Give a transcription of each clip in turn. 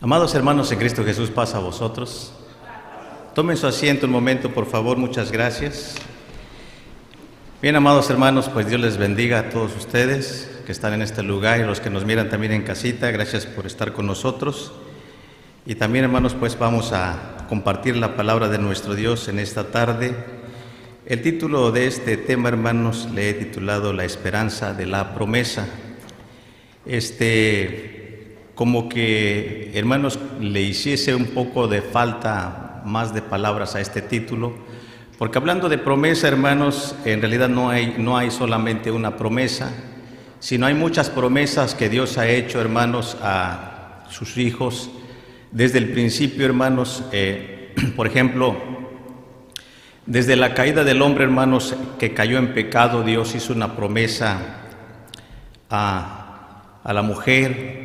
Amados hermanos en Cristo Jesús, paz a vosotros. Tomen su asiento un momento, por favor, muchas gracias. Bien, amados hermanos, pues Dios les bendiga a todos ustedes que están en este lugar y los que nos miran también en casita. Gracias por estar con nosotros. Y también, hermanos, pues vamos a compartir la palabra de nuestro Dios en esta tarde. El título de este tema, hermanos, le he titulado La esperanza de la promesa. Como que, hermanos, le hiciese un poco de falta más de palabras a este título, porque hablando de promesa, hermanos, en realidad no hay solamente una promesa, sino hay muchas promesas que Dios ha hecho, hermanos, a sus hijos desde el principio, hermanos. Por ejemplo, desde la caída del hombre, hermanos, que cayó en pecado, Dios hizo una promesa a la mujer,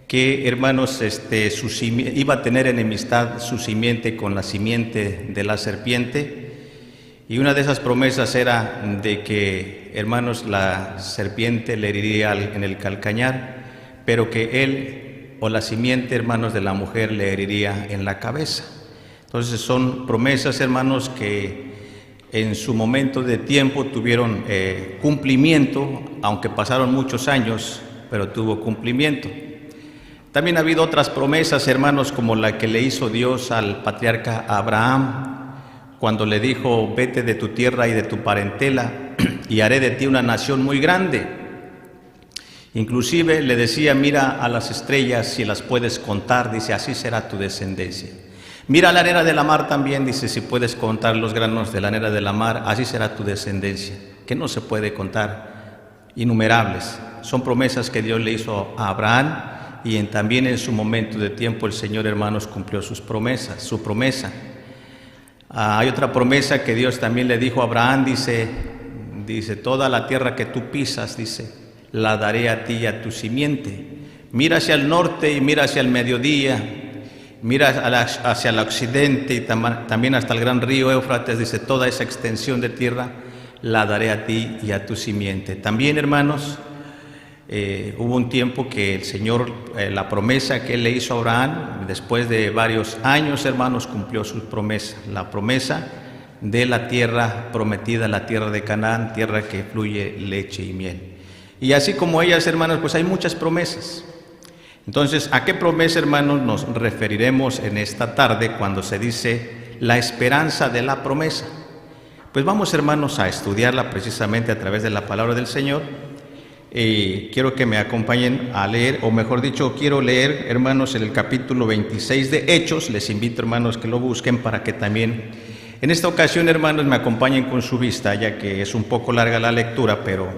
que, hermanos, iba a tener enemistad su simiente con la simiente de la serpiente, y una de esas promesas era de que, hermanos, la serpiente le heriría en el calcañar, pero que él o la simiente, hermanos, de la mujer le heriría en la cabeza. Entonces son promesas, hermanos, que en su momento de tiempo tuvieron cumplimiento, aunque pasaron muchos años, pero tuvo cumplimiento. También ha habido otras promesas, hermanos, como la que le hizo Dios al patriarca Abraham, cuando le dijo: vete de tu tierra y de tu parentela, y haré de ti una nación muy grande. Inclusive le decía: mira a las estrellas, si las puedes contar, dice, así será tu descendencia. Mira la arena de la mar también, dice, si puedes contar los granos de la arena de la mar, así será tu descendencia, que no se puede contar, innumerables. Son promesas que Dios le hizo a Abraham, y también en su momento de tiempo el Señor, hermanos, cumplió su promesa. Hay otra promesa que Dios también le dijo a Abraham, dice, toda la tierra que tú pisas, dice, la daré a ti y a tu simiente. Mira hacia el norte y mira hacia el mediodía, mira hacia el occidente y también hasta el gran río Éufrates, dice, toda esa extensión de tierra la daré a ti y a tu simiente. También, hermanos, hubo un tiempo que el Señor, la promesa que Él le hizo a Abraham, después de varios años, hermanos, cumplió su promesa, la promesa de la tierra prometida, la tierra de Canaán, tierra que fluye leche y miel. Y así como ellas, hermanos, pues hay muchas promesas. Entonces, ¿a qué promesa, hermanos, nos referiremos en esta tarde cuando se dice la esperanza de la promesa? Pues vamos, hermanos, a estudiarla precisamente a través de la palabra del Señor. Quiero que me acompañen a leer, o mejor dicho, quiero leer, hermanos, en el capítulo 26 de Hechos. Les invito, hermanos, que lo busquen para que también en esta ocasión, hermanos, me acompañen con su vista, ya que es un poco larga la lectura, pero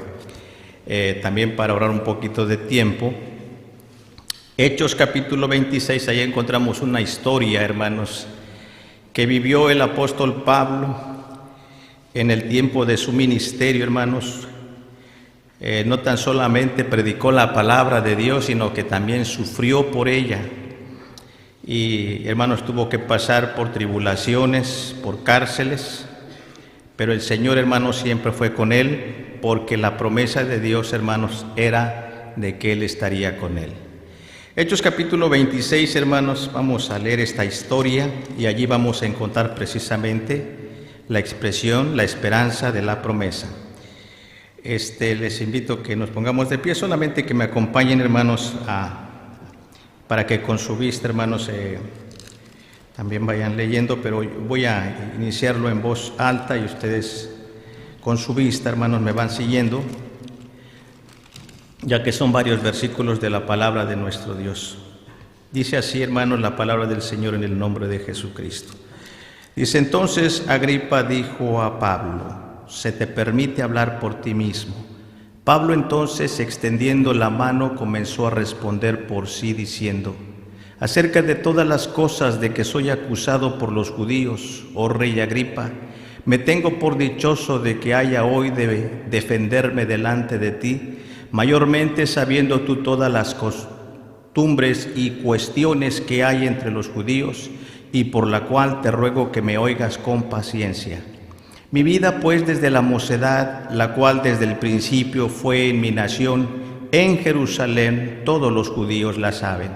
también para ahorrar un poquito de tiempo. Hechos capítulo 26, ahí encontramos una historia, hermanos, que vivió el apóstol Pablo en el tiempo de su ministerio, hermanos. No tan solamente predicó la palabra de Dios, sino que también sufrió por ella. Y, hermanos, tuvo que pasar por tribulaciones, por cárceles, pero el Señor, hermanos, siempre fue con él, porque la promesa de Dios, hermanos, era de que Él estaría con él. Hechos capítulo 26, hermanos, vamos a leer esta historia y allí vamos a encontrar precisamente la expresión, la esperanza de la promesa. Les invito a que nos pongamos de pie, solamente que me acompañen, hermanos, para que con su vista, hermanos, también vayan leyendo, pero voy a iniciarlo en voz alta y ustedes con su vista, hermanos, me van siguiendo, ya que son varios versículos de la palabra de nuestro Dios. Dice así, hermanos, la palabra del Señor en el nombre de Jesucristo. Dice: entonces Agripa dijo a Pablo: se te permite hablar por ti mismo. Pablo entonces, extendiendo la mano, comenzó a responder por sí, diciendo: acerca de todas las cosas de que soy acusado por los judíos, oh rey Agripa, me tengo por dichoso de que haya hoy de defenderme delante de ti, mayormente sabiendo tú todas las costumbres y cuestiones que hay entre los judíos, y por la cual te ruego que me oigas con paciencia. Mi vida, pues, desde la mocedad, la cual desde el principio fue en mi nación, en Jerusalén, todos los judíos la saben.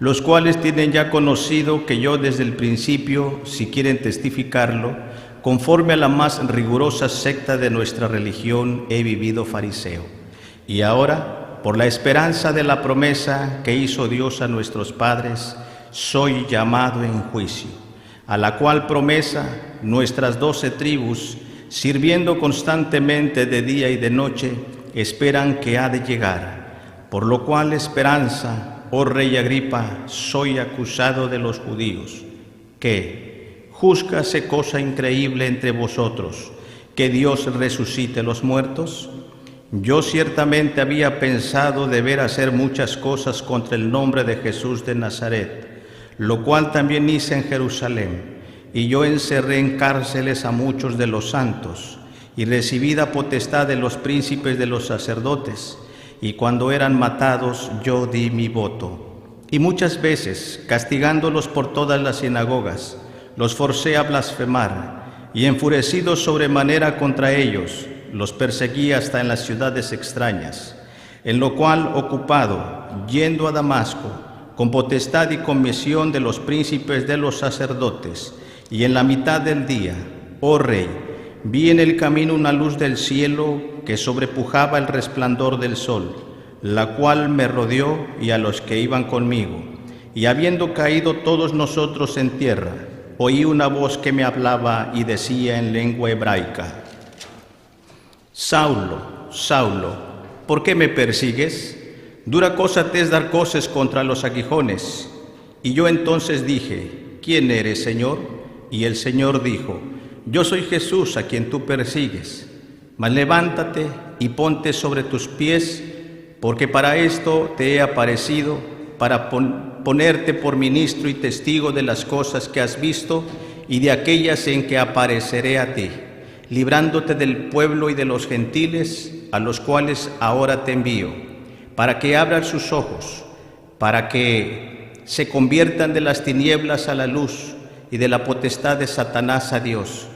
los cuales tienen ya conocido que yo desde el principio, si quieren testificarlo, conforme a la más rigurosa secta de nuestra religión, he vivido fariseo. Y ahora, por la esperanza de la promesa que hizo Dios a nuestros padres, soy llamado en juicio, a la cual promesa nuestras 12 tribus, sirviendo constantemente de día y de noche, esperan que ha de llegar. Por lo cual esperanza, oh rey Agripa, soy acusado de los judíos, que júzgase cosa increíble entre vosotros, que Dios resucite los muertos. Yo ciertamente había pensado deber hacer muchas cosas contra el nombre de Jesús de Nazaret, lo cual también hice en Jerusalén, y yo encerré en cárceles a muchos de los santos, y recibida potestad de los príncipes de los sacerdotes, y cuando eran matados yo di mi voto. Y muchas veces, castigándolos por todas las sinagogas, los forcé a blasfemar, y enfurecido sobremanera contra ellos, los perseguí hasta en las ciudades extrañas, en lo cual, ocupado, yendo a Damasco, con potestad y comisión de los príncipes de los sacerdotes, y en la mitad del día, oh rey, vi en el camino una luz del cielo que sobrepujaba el resplandor del sol, la cual me rodeó y a los que iban conmigo. Y habiendo caído todos nosotros en tierra, oí una voz que me hablaba y decía en lengua hebraica: Saulo, Saulo, ¿por qué me persigues? Dura cosa te es dar coces contra los aguijones. Y yo entonces dije: ¿Quién eres, Señor? Y el Señor dijo: Yo soy Jesús a quien tú persigues. Mas levántate y ponte sobre tus pies, porque para esto te he aparecido, para ponerte por ministro y testigo de las cosas que has visto y de aquellas en que apareceré a ti, librándote del pueblo y de los gentiles, a los cuales ahora te envío, para que abran sus ojos, para que se conviertan de las tinieblas a la luz y de la potestad de Satanás a Dios,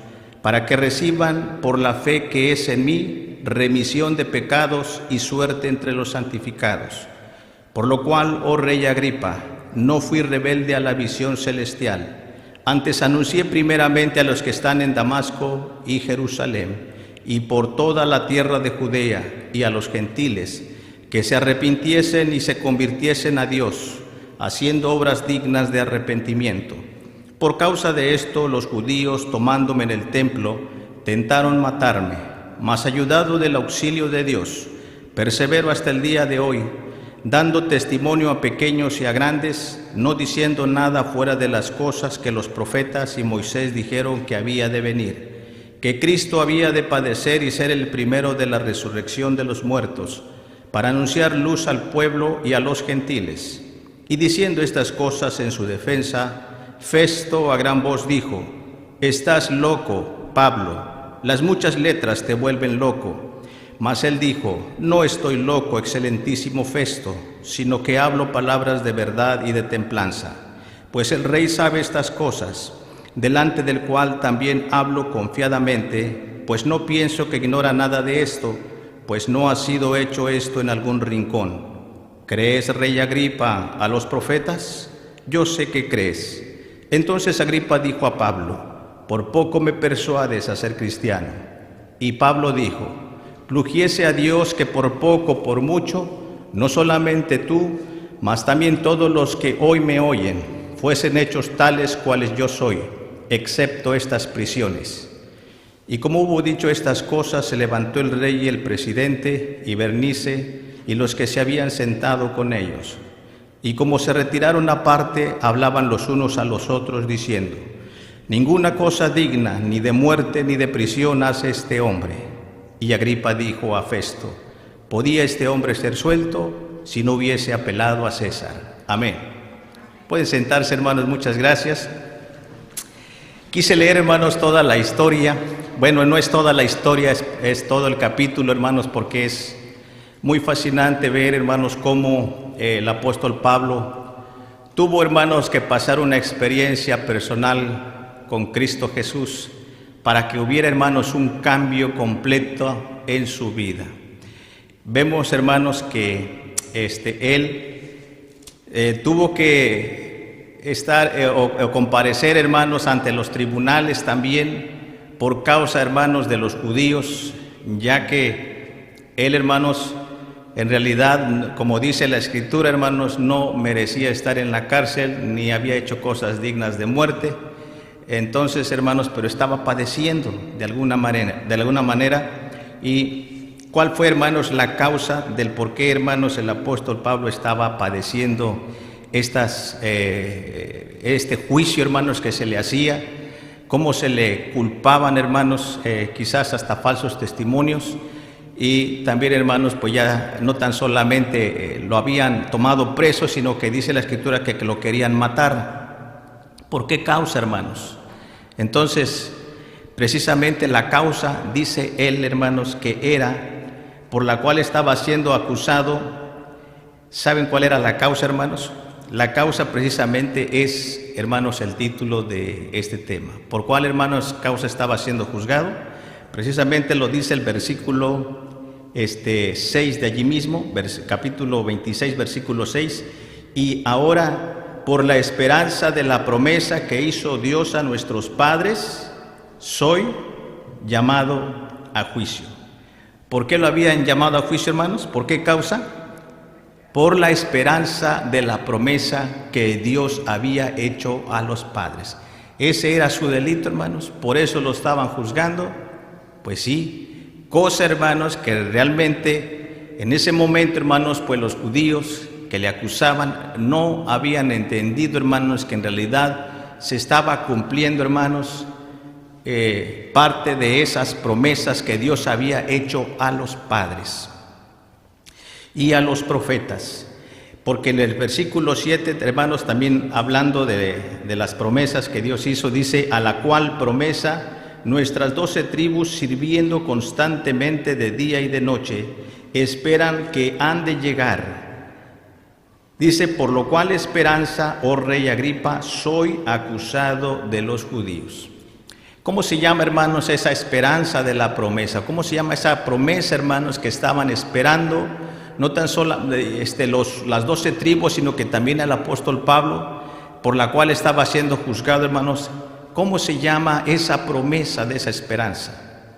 para que reciban por la fe que es en mí remisión de pecados y suerte entre los santificados. Por lo cual, oh rey Agripa, no fui rebelde a la visión celestial, antes anuncié primeramente a los que están en Damasco y Jerusalén, y por toda la tierra de Judea, y a los gentiles, que se arrepintiesen y se convirtiesen a Dios, haciendo obras dignas de arrepentimiento. Por causa de esto, los judíos, tomándome en el templo, tentaron matarme, mas ayudado del auxilio de Dios, persevero hasta el día de hoy, dando testimonio a pequeños y a grandes, no diciendo nada fuera de las cosas que los profetas y Moisés dijeron que había de venir, que Cristo había de padecer y ser el primero de la resurrección de los muertos, para anunciar luz al pueblo y a los gentiles. Y diciendo estas cosas en su defensa, Festo a gran voz dijo: Estás loco, Pablo, las muchas letras te vuelven loco. Mas él dijo: No estoy loco, excelentísimo Festo, sino que hablo palabras de verdad y de templanza. Pues el rey sabe estas cosas, delante del cual también hablo confiadamente, pues no pienso que ignora nada de esto, pues no ha sido hecho esto en algún rincón. ¿Crees, rey Agripa, a los profetas? Yo sé que crees. Entonces Agripa dijo a Pablo: Por poco me persuades a ser cristiano. Y Pablo dijo: Plugiese a Dios que por poco, por mucho, no solamente tú, mas también todos los que hoy me oyen, fuesen hechos tales cuales yo soy, excepto estas prisiones. Y como hubo dicho estas cosas, se levantó el rey y el presidente, y Bernice, y los que se habían sentado con ellos. Y como se retiraron aparte, hablaban los unos a los otros, diciendo: Ninguna cosa digna, ni de muerte ni de prisión hace este hombre. Y Agripa dijo a Festo: ¿Podía este hombre ser suelto si no hubiese apelado a César? Amén. Pueden sentarse, hermanos, muchas gracias. Quise leer, hermanos, toda la historia. Bueno, no es toda la historia, es todo el capítulo, hermanos, porque es muy fascinante ver, hermanos, cómo el apóstol Pablo tuvo, hermanos, que pasar una experiencia personal con Cristo Jesús para que hubiera, hermanos, un cambio completo en su vida. Vemos, hermanos, que él tuvo que estar o comparecer, hermanos, ante los tribunales también por causa, hermanos, de los judíos, ya que él, hermanos, en realidad, como dice la Escritura, hermanos, no merecía estar en la cárcel ni había hecho cosas dignas de muerte. Entonces, hermanos, pero estaba padeciendo de alguna manera. ¿Y cuál fue, hermanos, la causa del por qué, hermanos, el apóstol Pablo estaba padeciendo este juicio, hermanos, que se le hacía? ¿Cómo se le culpaban, hermanos, quizás hasta falsos testimonios? Y también, hermanos, pues ya no tan solamente lo habían tomado preso, sino que dice la Escritura que lo querían matar. ¿Por qué causa, hermanos? Entonces, precisamente la causa, dice él, hermanos, que era por la cual estaba siendo acusado. ¿Saben cuál era la causa, hermanos? La causa precisamente es, hermanos, el título de este tema. ¿Por cuál, hermanos, causa estaba siendo juzgado? Precisamente lo dice el versículo 6 de allí mismo, capítulo 26, versículo 6. Y ahora, por la esperanza de la promesa que hizo Dios a nuestros padres, soy llamado a juicio. ¿Por qué lo habían llamado a juicio, hermanos? ¿Por qué causa? Por la esperanza de la promesa que Dios había hecho a los padres. Ese era su delito, hermanos, por eso lo estaban juzgando. Pues sí, cosa, hermanos, que realmente en ese momento, hermanos, pues los judíos que le acusaban no habían entendido, hermanos, que en realidad se estaba cumpliendo, hermanos, parte de esas promesas que Dios había hecho a los padres y a los profetas. Porque en el versículo 7, hermanos, también hablando de las promesas que Dios hizo, dice: a la cual promesa nuestras 12 tribus, sirviendo constantemente de día y de noche, esperan que han de llegar. Dice: por lo cual esperanza, oh rey Agripa, soy acusado de los judíos. ¿Cómo se llama, hermanos, esa esperanza de la promesa? ¿Cómo se llama esa promesa, hermanos, que estaban esperando? No tan solo las 12 tribus, sino que también el apóstol Pablo, por la cual estaba siendo juzgado, hermanos. ¿Cómo se llama esa promesa de esa esperanza?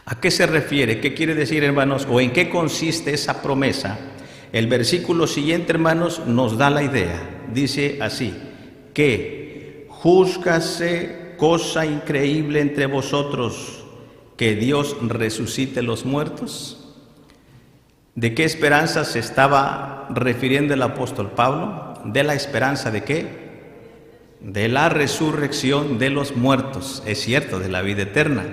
¿A qué se refiere? ¿Qué quiere decir, hermanos? ¿O en qué consiste esa promesa? El versículo siguiente, hermanos, nos da la idea. Dice así: que júzgase cosa increíble entre vosotros, que Dios resucite los muertos. ¿De qué esperanza se estaba refiriendo el apóstol Pablo? ¿De la esperanza de qué? De la resurrección de los muertos. Es cierto, de la vida eterna,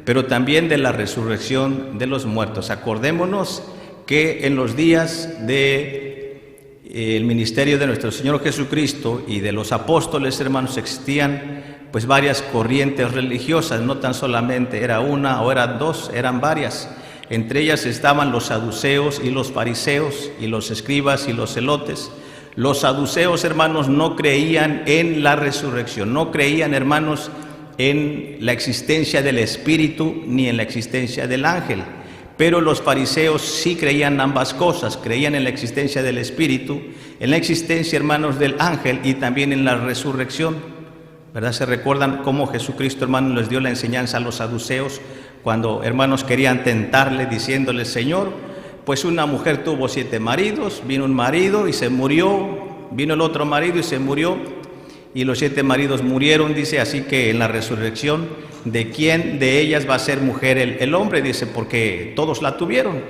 pero también de la resurrección de los muertos. Acordémonos que en los días del ministerio de nuestro Señor Jesucristo y de los apóstoles, hermanos, existían pues varias corrientes religiosas. No tan solamente era una o eran dos, eran varias. Entre ellas estaban los saduceos y los fariseos, y los escribas y los celotes. Los saduceos, hermanos, no creían en la resurrección, no creían, hermanos, en la existencia del Espíritu ni en la existencia del ángel. Pero los fariseos sí creían ambas cosas, creían en la existencia del Espíritu, en la existencia, hermanos, del ángel y también en la resurrección. ¿Verdad? ¿Se recuerdan cómo Jesucristo, hermanos, les dio la enseñanza a los saduceos cuando, hermanos, querían tentarle diciéndole: Señor, pues una mujer tuvo 7 maridos, vino un marido y se murió, vino el otro marido y se murió, y los 7 maridos murieron, dice, así que en la resurrección, ¿de quién de ellas va a ser mujer el hombre? Dice, porque todos la tuvieron.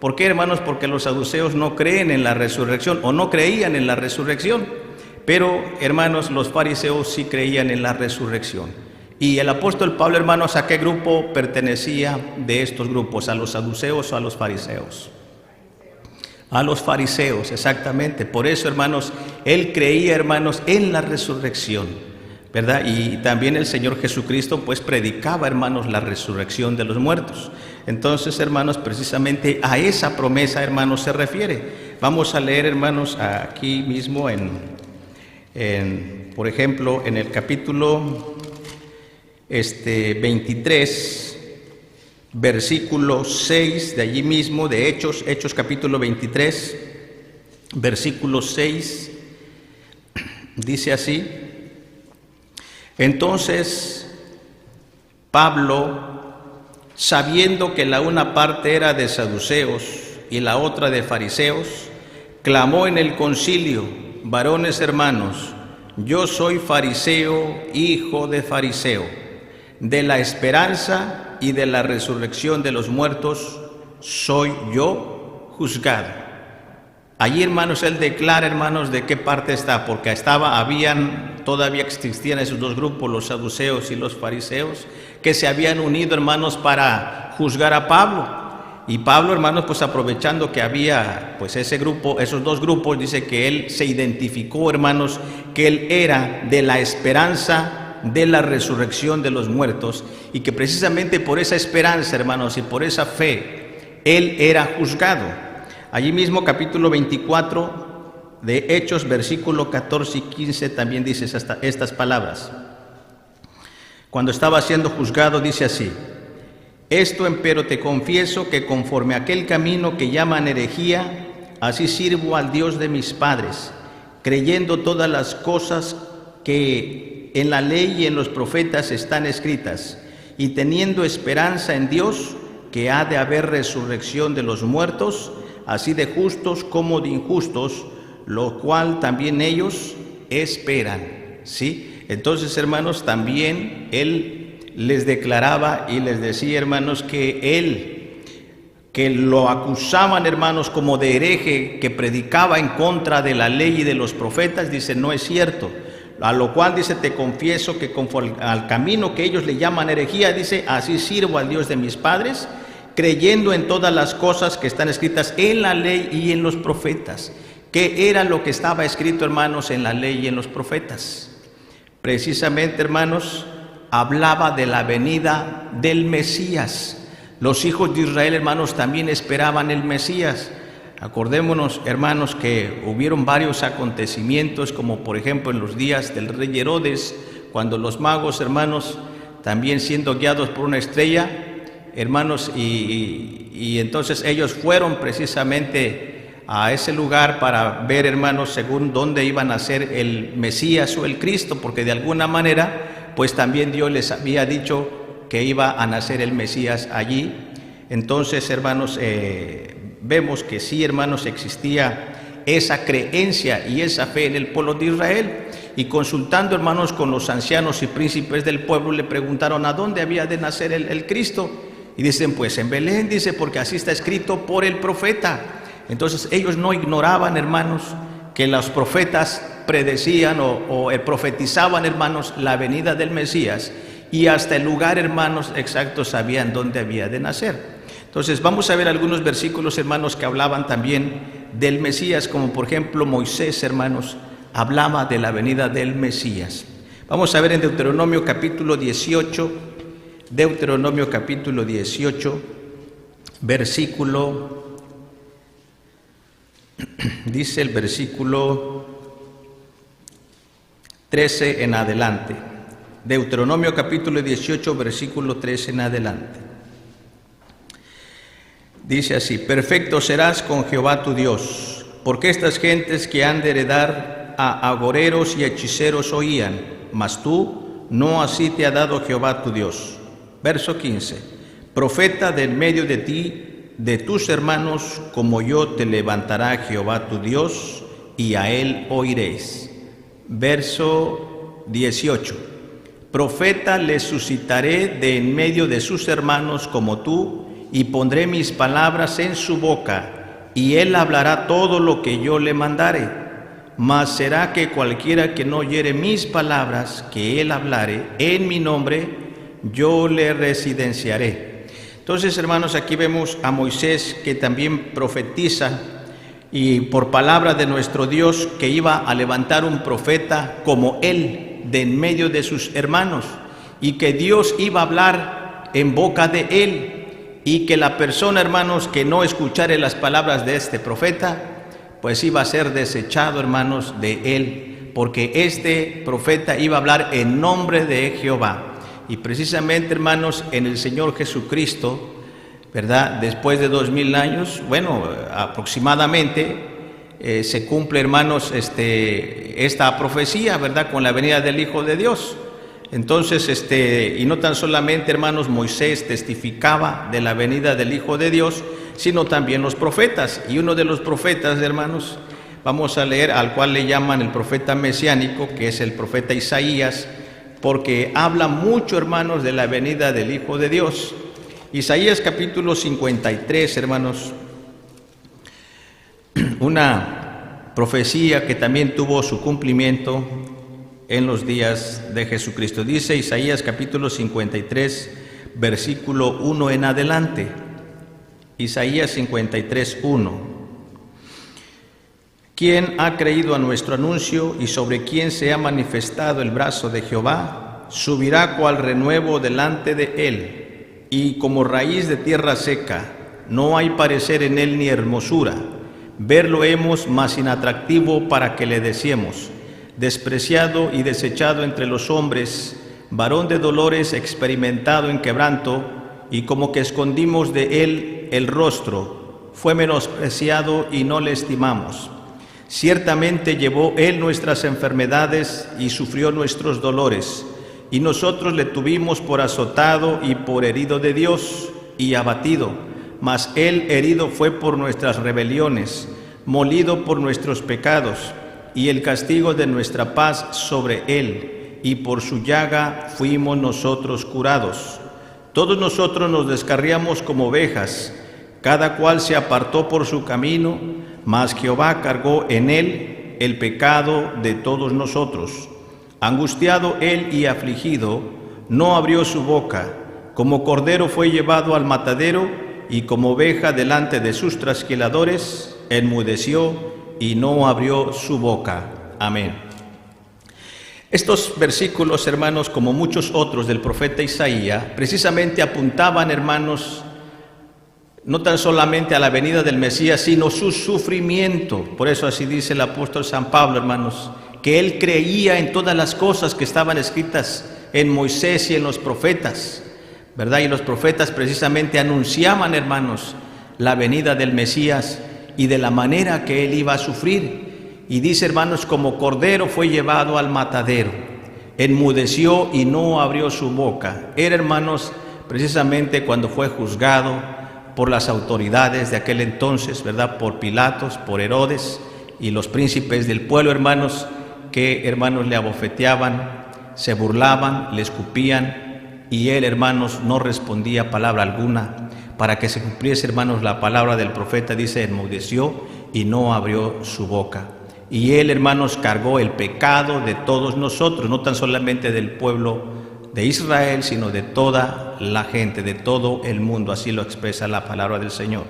¿Por qué, hermanos? Porque los saduceos no creen en la resurrección, o no creían en la resurrección, pero, hermanos, los fariseos sí creían en la resurrección. Y el apóstol Pablo, hermanos, ¿a qué grupo pertenecía de estos grupos? ¿A los saduceos o a los fariseos? A los fariseos, exactamente. Por eso, hermanos, él creía, hermanos, en la resurrección, ¿verdad? Y también el Señor Jesucristo, pues, predicaba, hermanos, la resurrección de los muertos. Entonces, hermanos, precisamente a esa promesa, hermanos, se refiere. Vamos a leer, hermanos, aquí mismo por ejemplo, en el capítulo 23, versículo 6 de allí mismo, de Hechos capítulo 23, versículo 6, dice así: entonces Pablo, sabiendo que la una parte era de saduceos y la otra de fariseos, clamó en el concilio: varones hermanos, yo soy fariseo, hijo de fariseo. De la esperanza y de la resurrección de los muertos soy yo juzgado. Allí, hermanos, él declara, hermanos, de qué parte está, porque todavía existían esos dos grupos, los saduceos y los fariseos, que se habían unido, hermanos, para juzgar a Pablo. Y Pablo, hermanos, pues aprovechando que había pues ese grupo, esos dos grupos, dice que él se identificó, hermanos, que él era de la esperanza de la resurrección de los muertos, y que precisamente por esa esperanza, hermanos, y por esa fe, él era juzgado. Allí mismo, capítulo 24 de Hechos, versículo 14 y 15, también dice estas palabras. Cuando estaba siendo juzgado, dice así: esto empero te confieso, que conforme a aquel camino que llaman herejía, así sirvo al Dios de mis padres, creyendo todas las cosas que en la ley y en los profetas están escritas, y teniendo esperanza en Dios, que ha de haber resurrección de los muertos, así de justos como de injustos, lo cual también ellos esperan. ¿Sí? Entonces, hermanos, también él les declaraba y les decía, hermanos, que lo acusaban, hermanos, como de hereje, que predicaba en contra de la ley y de los profetas. Dice: no es cierto. A lo cual dice: te confieso que conforme al camino que ellos le llaman herejía, dice, así sirvo al Dios de mis padres, creyendo en todas las cosas que están escritas en la ley y en los profetas. ¿Qué era lo que estaba escrito, hermanos, en la ley y en los profetas? Precisamente, hermanos, hablaba de la venida del Mesías. Los hijos de Israel, hermanos, también esperaban el Mesías. Acordémonos, hermanos, que hubieron varios acontecimientos, como por ejemplo en los días del rey Herodes, cuando los magos, hermanos, también siendo guiados por una estrella, hermanos, y entonces ellos fueron precisamente a ese lugar para ver, hermanos, según dónde iban a ser el Mesías o el Cristo, porque de alguna manera, pues también Dios les había dicho que iba a nacer el Mesías allí. Entonces, hermanos, vemos que sí, hermanos, existía esa creencia y esa fe en el pueblo de Israel. Y consultando, hermanos, con los ancianos y príncipes del pueblo, le preguntaron a dónde había de nacer el Cristo. Y dicen: pues en Belén, dice, porque así está escrito por el profeta. Entonces ellos no ignoraban, hermanos, que los profetas predecían o profetizaban, hermanos, la venida del Mesías, y hasta el lugar, hermanos, exacto sabían dónde había de nacer. Entonces vamos a ver algunos versículos, hermanos, que hablaban también del Mesías, como por ejemplo Moisés, hermanos, hablaba de la venida del Mesías. Vamos a ver en Deuteronomio capítulo 18, versículo, dice el versículo 13 en adelante. Deuteronomio capítulo 18, versículo 13 en adelante. Dice así: perfecto serás con Jehová tu Dios, porque estas gentes que han de heredar a agoreros y hechiceros oían, mas tú no así te ha dado Jehová tu Dios. Verso 15: profeta de en medio de ti, de tus hermanos, como yo te levantará Jehová tu Dios, y a él oiréis. Verso 18: profeta le suscitaré de en medio de sus hermanos como tú, y pondré mis palabras en su boca, y él hablará todo lo que yo le mandare. Mas será que cualquiera que no oyere mis palabras que él hablare en mi nombre, yo le residenciaré. Entonces, hermanos, aquí vemos a Moisés, que también profetiza, y por palabra de nuestro Dios, que iba a levantar un profeta como él de en medio de sus hermanos, y que Dios iba a hablar en boca de él, y que la persona, hermanos, que no escuchare las palabras de este profeta, pues iba a ser desechado, hermanos, de él, porque este profeta iba a hablar en nombre de Jehová. Y precisamente, hermanos, en el Señor Jesucristo, ¿verdad? Después de 2000 años, bueno, aproximadamente, se cumple, hermanos, esta profecía, ¿verdad?, con la venida del Hijo de Dios. Entonces, y no tan solamente, hermanos, Moisés testificaba de la venida del Hijo de Dios, sino también los profetas. Y uno de los profetas, hermanos, vamos a leer, al cual le llaman el profeta mesiánico, que es el profeta Isaías, porque habla mucho, hermanos, de la venida del Hijo de Dios. Isaías capítulo 53, hermanos, una profecía que también tuvo su cumplimiento en los días de Jesucristo. Dice Isaías capítulo 53, versículo 1 en adelante. Isaías 53, 1. ¿Quién ha creído a nuestro anuncio y sobre quién se ha manifestado el brazo de Jehová? Subirá cual renuevo delante de él, y como raíz de tierra seca, no hay parecer en él ni hermosura. Verlo hemos, mas inatractivo para que le deseemos. Despreciado y desechado entre los hombres, varón de dolores, experimentado en quebranto, y como que escondimos de él el rostro, fue menospreciado y no le estimamos. Ciertamente llevó él nuestras enfermedades y sufrió nuestros dolores, y nosotros le tuvimos por azotado y por herido de Dios y abatido. Mas él herido fue por nuestras rebeliones, molido por nuestros pecados, y el castigo de nuestra paz sobre él, y por su llaga fuimos nosotros curados. Todos nosotros nos descarriamos como ovejas, cada cual se apartó por su camino, mas Jehová cargó en él el pecado de todos nosotros. Angustiado él y afligido, no abrió su boca. Como cordero fue llevado al matadero, y como oveja delante de sus trasquiladores, enmudeció y no abrió su boca. Amén. Estos versículos, hermanos, como muchos otros del profeta Isaías, precisamente apuntaban, hermanos, no tan solamente a la venida del Mesías, sino su sufrimiento. Por eso así dice el apóstol San Pablo, hermanos, que él creía en todas las cosas que estaban escritas en Moisés y en los profetas, ¿verdad? Y los profetas precisamente anunciaban, hermanos, la venida del Mesías y de la manera que él iba a sufrir. Y dice, hermanos, como cordero fue llevado al matadero, enmudeció y no abrió su boca. Era, hermanos, precisamente cuando fue juzgado por las autoridades de aquel entonces, ¿verdad?, por Pilatos, por Herodes y los príncipes del pueblo, hermanos, que, hermanos, le abofeteaban, se burlaban, le escupían, y él, hermanos, no respondía palabra alguna. Para que se cumpliese, hermanos, la palabra del profeta, dice, enmudeció y no abrió su boca. Y él, hermanos, cargó el pecado de todos nosotros, no tan solamente del pueblo de Israel, sino de toda la gente, de todo el mundo. Así lo expresa la palabra del Señor.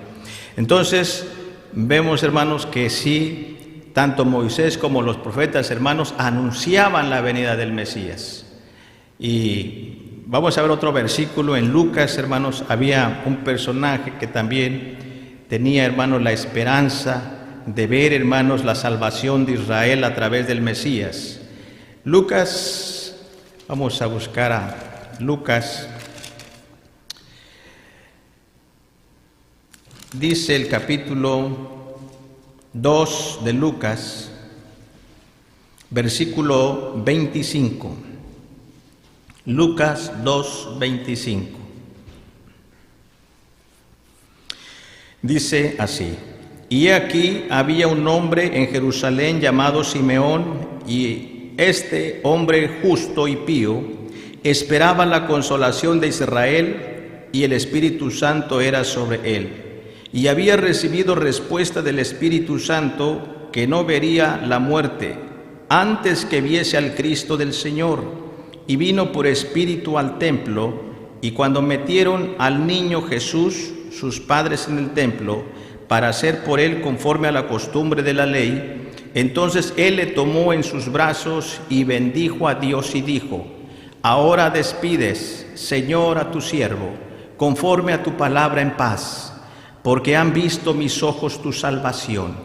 Entonces, vemos, hermanos, que sí, tanto Moisés como los profetas, hermanos, anunciaban la venida del Mesías. Y vamos a ver otro versículo en Lucas, hermanos. Había un personaje que también tenía, hermanos, la esperanza de ver, hermanos, la salvación de Israel a través del Mesías. Lucas, vamos a buscar a Lucas. Dice el capítulo 2 de Lucas, versículo 25. Lucas 2, 25. Dice así: y aquí había un hombre en Jerusalén llamado Simeón, y este hombre justo y pío esperaba la consolación de Israel, y el Espíritu Santo era sobre él. Y había recibido respuesta del Espíritu Santo que no vería la muerte antes que viese al Cristo del Señor. Y vino por espíritu al templo, y cuando metieron al niño Jesús, sus padres, en el templo, para hacer por él conforme a la costumbre de la ley, entonces él le tomó en sus brazos y bendijo a Dios y dijo: ahora despides, Señor, a tu siervo, conforme a tu palabra en paz, porque han visto mis ojos tu salvación,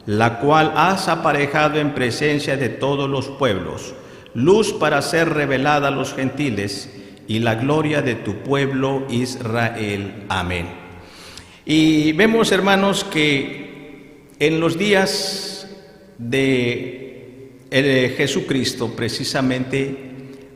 la cual has aparejado en presencia de todos los pueblos, luz para ser revelada a los gentiles y la gloria de tu pueblo Israel. Amén. Y vemos, hermanos, que en los días de Jesucristo, precisamente,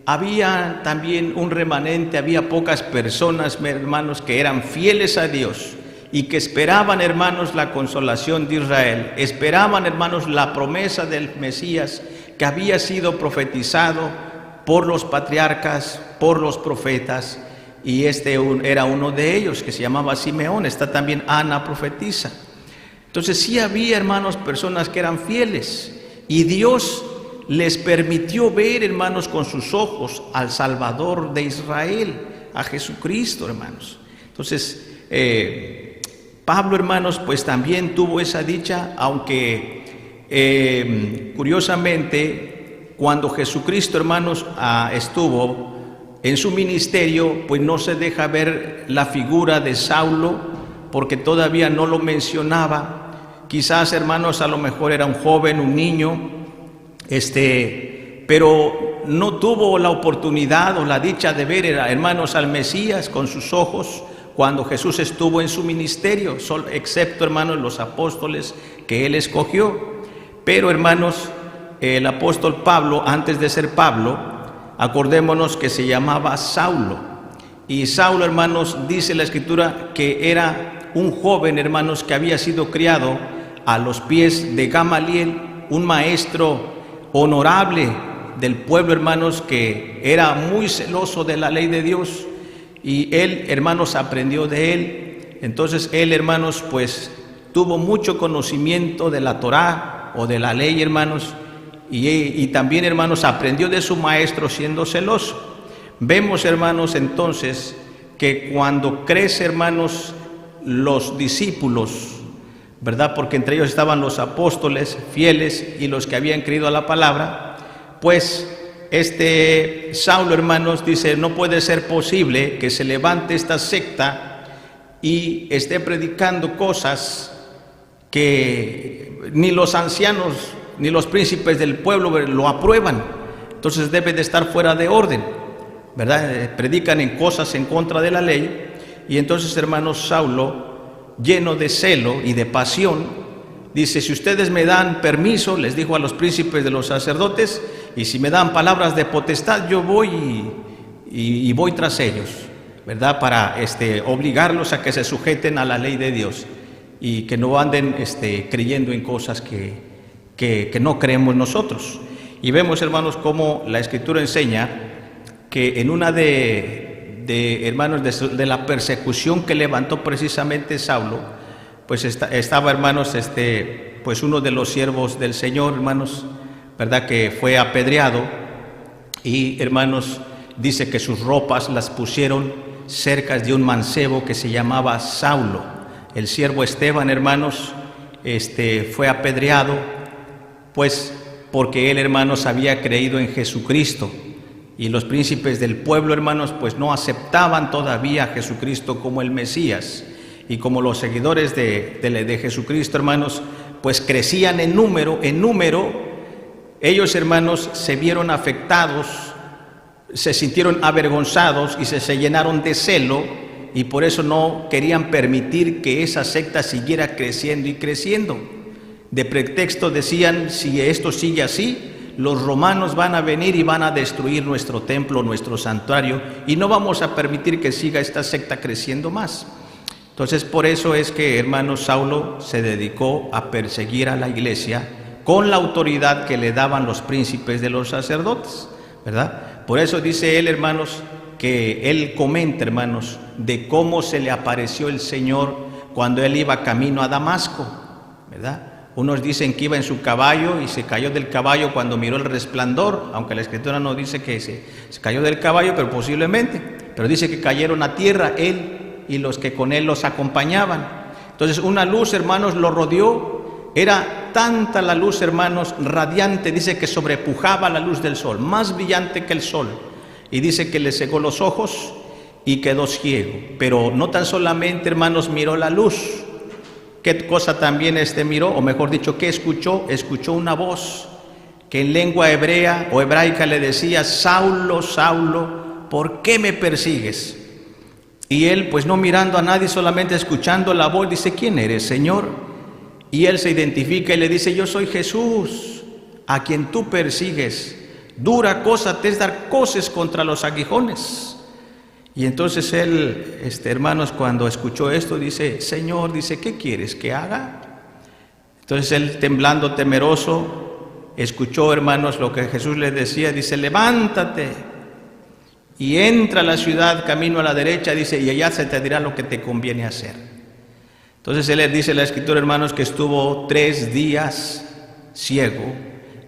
había también un remanente, había pocas personas, hermanos, que eran fieles a Dios y que esperaban, hermanos, la consolación de Israel, esperaban, hermanos, la promesa del Mesías que había sido profetizado por los patriarcas, por los profetas, y este era uno de ellos, que se llamaba Simeón. Está también Ana, profetisa. Entonces sí había, hermanos, personas que eran fieles, y Dios les permitió ver, hermanos, con sus ojos al Salvador de Israel, a Jesucristo, hermanos. Entonces, Pablo, hermanos, pues también tuvo esa dicha, aunque curiosamente, cuando Jesucristo, hermanos, estuvo en su ministerio, pues no se deja ver la figura de Saulo, porque todavía no lo mencionaba. Quizás, hermanos, a lo mejor era un joven, un niño, pero no tuvo la oportunidad o la dicha de ver, hermanos, al Mesías con sus ojos cuando Jesús estuvo en su ministerio, excepto, hermanos, los apóstoles que él escogió. Pero, hermanos, el apóstol Pablo, antes de ser Pablo, acordémonos que se llamaba Saulo. Y Saulo, hermanos, dice la Escritura que era un joven, hermanos, que había sido criado a los pies de Gamaliel, un maestro honorable del pueblo, hermanos, que era muy celoso de la ley de Dios, y él, hermanos, aprendió de él. Entonces él, hermanos, pues tuvo mucho conocimiento de la Torá o de la ley, hermanos, y también, hermanos, aprendió de su maestro siendo celoso. Vemos, hermanos, entonces que cuando crece, hermanos, los discípulos, ¿verdad? Porque entre ellos estaban los apóstoles fieles y los que habían creído a la palabra, pues Saulo, hermanos, dice: no puede ser posible que se levante esta secta y esté predicando cosas que ni los ancianos ni los príncipes del pueblo lo aprueban. Entonces debe de estar fuera de orden, ¿verdad? Predican en cosas en contra de la ley. Y entonces, hermanos, Saulo, lleno de celo y de pasión, dice: si ustedes me dan permiso, les dijo a los príncipes de los sacerdotes, y si me dan palabras de potestad, yo voy y voy tras ellos, ¿verdad? Para obligarlos a que se sujeten a la ley de Dios y que no anden creyendo en cosas que no creemos nosotros. Y vemos, hermanos, cómo la Escritura enseña que en una hermanos, de la persecución que levantó precisamente Saulo, pues estaba, hermanos, pues uno de los siervos del Señor, hermanos, ¿verdad?, que fue apedreado, y, hermanos, dice que sus ropas las pusieron cerca de un mancebo que se llamaba Saulo. El siervo Esteban, hermanos, fue apedreado, pues porque él, hermanos, había creído en Jesucristo. Y los príncipes del pueblo, hermanos, pues no aceptaban todavía a Jesucristo como el Mesías. Y como los seguidores de Jesucristo, hermanos, pues crecían en número, ellos, hermanos, se vieron afectados, se sintieron avergonzados y se llenaron de celo, y por eso no querían permitir que esa secta siguiera creciendo y creciendo. De pretexto decían: si esto sigue así, los romanos van a venir y van a destruir nuestro templo, nuestro santuario, y no vamos a permitir que siga esta secta creciendo más. Entonces, por eso es que, hermanos, Saulo se dedicó a perseguir a la iglesia con la autoridad que le daban los príncipes de los sacerdotes, ¿verdad? Por eso dice él, hermanos, que él comenta, hermanos, de cómo se le apareció el Señor cuando él iba camino a Damasco, ¿verdad? Unos dicen que iba en su caballo y se cayó del caballo cuando miró el resplandor, aunque la Escritura no dice que se cayó del caballo, pero posiblemente. Pero dice que cayeron a tierra él y los que con él los acompañaban. Entonces una luz, hermanos, lo rodeó. Era tanta la luz, hermanos, radiante, dice que sobrepujaba la luz del sol, más brillante que el sol. Y dice que le cegó los ojos y quedó ciego. Pero no tan solamente, hermanos, miró la luz. ¿Qué cosa también miró? O mejor dicho, ¿qué escuchó? Escuchó una voz que en lengua hebrea o hebraica le decía: Saulo, Saulo, ¿por qué me persigues? Y él, pues no mirando a nadie, solamente escuchando la voz, dice: ¿quién eres, Señor? Y él se identifica y le dice: yo soy Jesús, a quien tú persigues. Dura cosa te es dar coces contra los aguijones. Y entonces él, hermanos, cuando escuchó esto, dice: Señor, dice, ¿qué quieres que haga? Entonces él, temblando, temeroso, escuchó, hermanos, lo que Jesús le decía. Dice: levántate y entra a la ciudad, camino a la derecha, dice, y allá se te dirá lo que te conviene hacer. Entonces él dice la Escritura, hermanos, que estuvo 3 días ciego,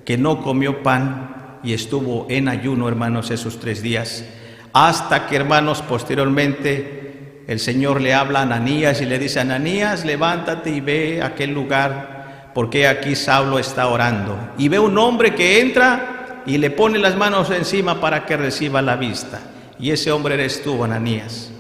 que no comió pan y estuvo en ayuno, hermanos, esos 3 días, hasta que, hermanos, posteriormente el Señor le habla a Ananías y le dice: Ananías, levántate y ve a aquel lugar, porque aquí Saulo está orando. Y ve un hombre que entra y le pone las manos encima para que reciba la vista. Y ese hombre eres tú, Ananías.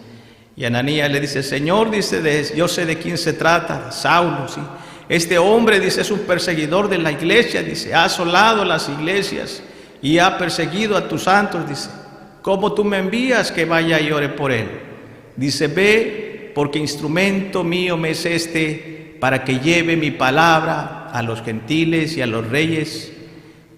Y Ananías le dice: Señor, dice, yo sé de quién se trata, Saulo, ¿sí? Este hombre, dice, es un perseguidor de la iglesia, dice, ha asolado las iglesias y ha perseguido a tus santos, dice. ¿Cómo tú me envías que vaya y ore por él? Dice: ve, porque instrumento mío me es para que lleve mi palabra a los gentiles y a los reyes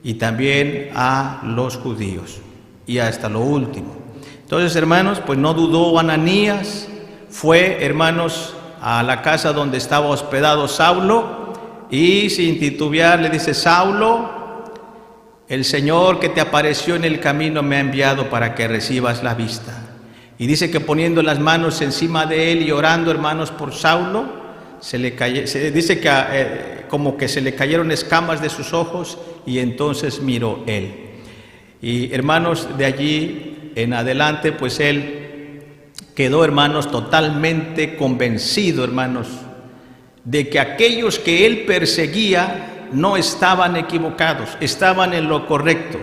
y también a los judíos, y hasta lo último. Entonces, hermanos, pues no dudó Ananías, fue, hermanos, a la casa donde estaba hospedado Saulo, y sin titubear le dice: Saulo, el Señor que te apareció en el camino me ha enviado para que recibas la vista. Y dice que poniendo las manos encima de él y orando, hermanos, por Saulo, dice que como que se le cayeron escamas de sus ojos, y entonces miró él. Y, hermanos, de allí en adelante, pues él quedó, hermanos, totalmente convencido, hermanos, de que aquellos que él perseguía no estaban equivocados, estaban en lo correcto,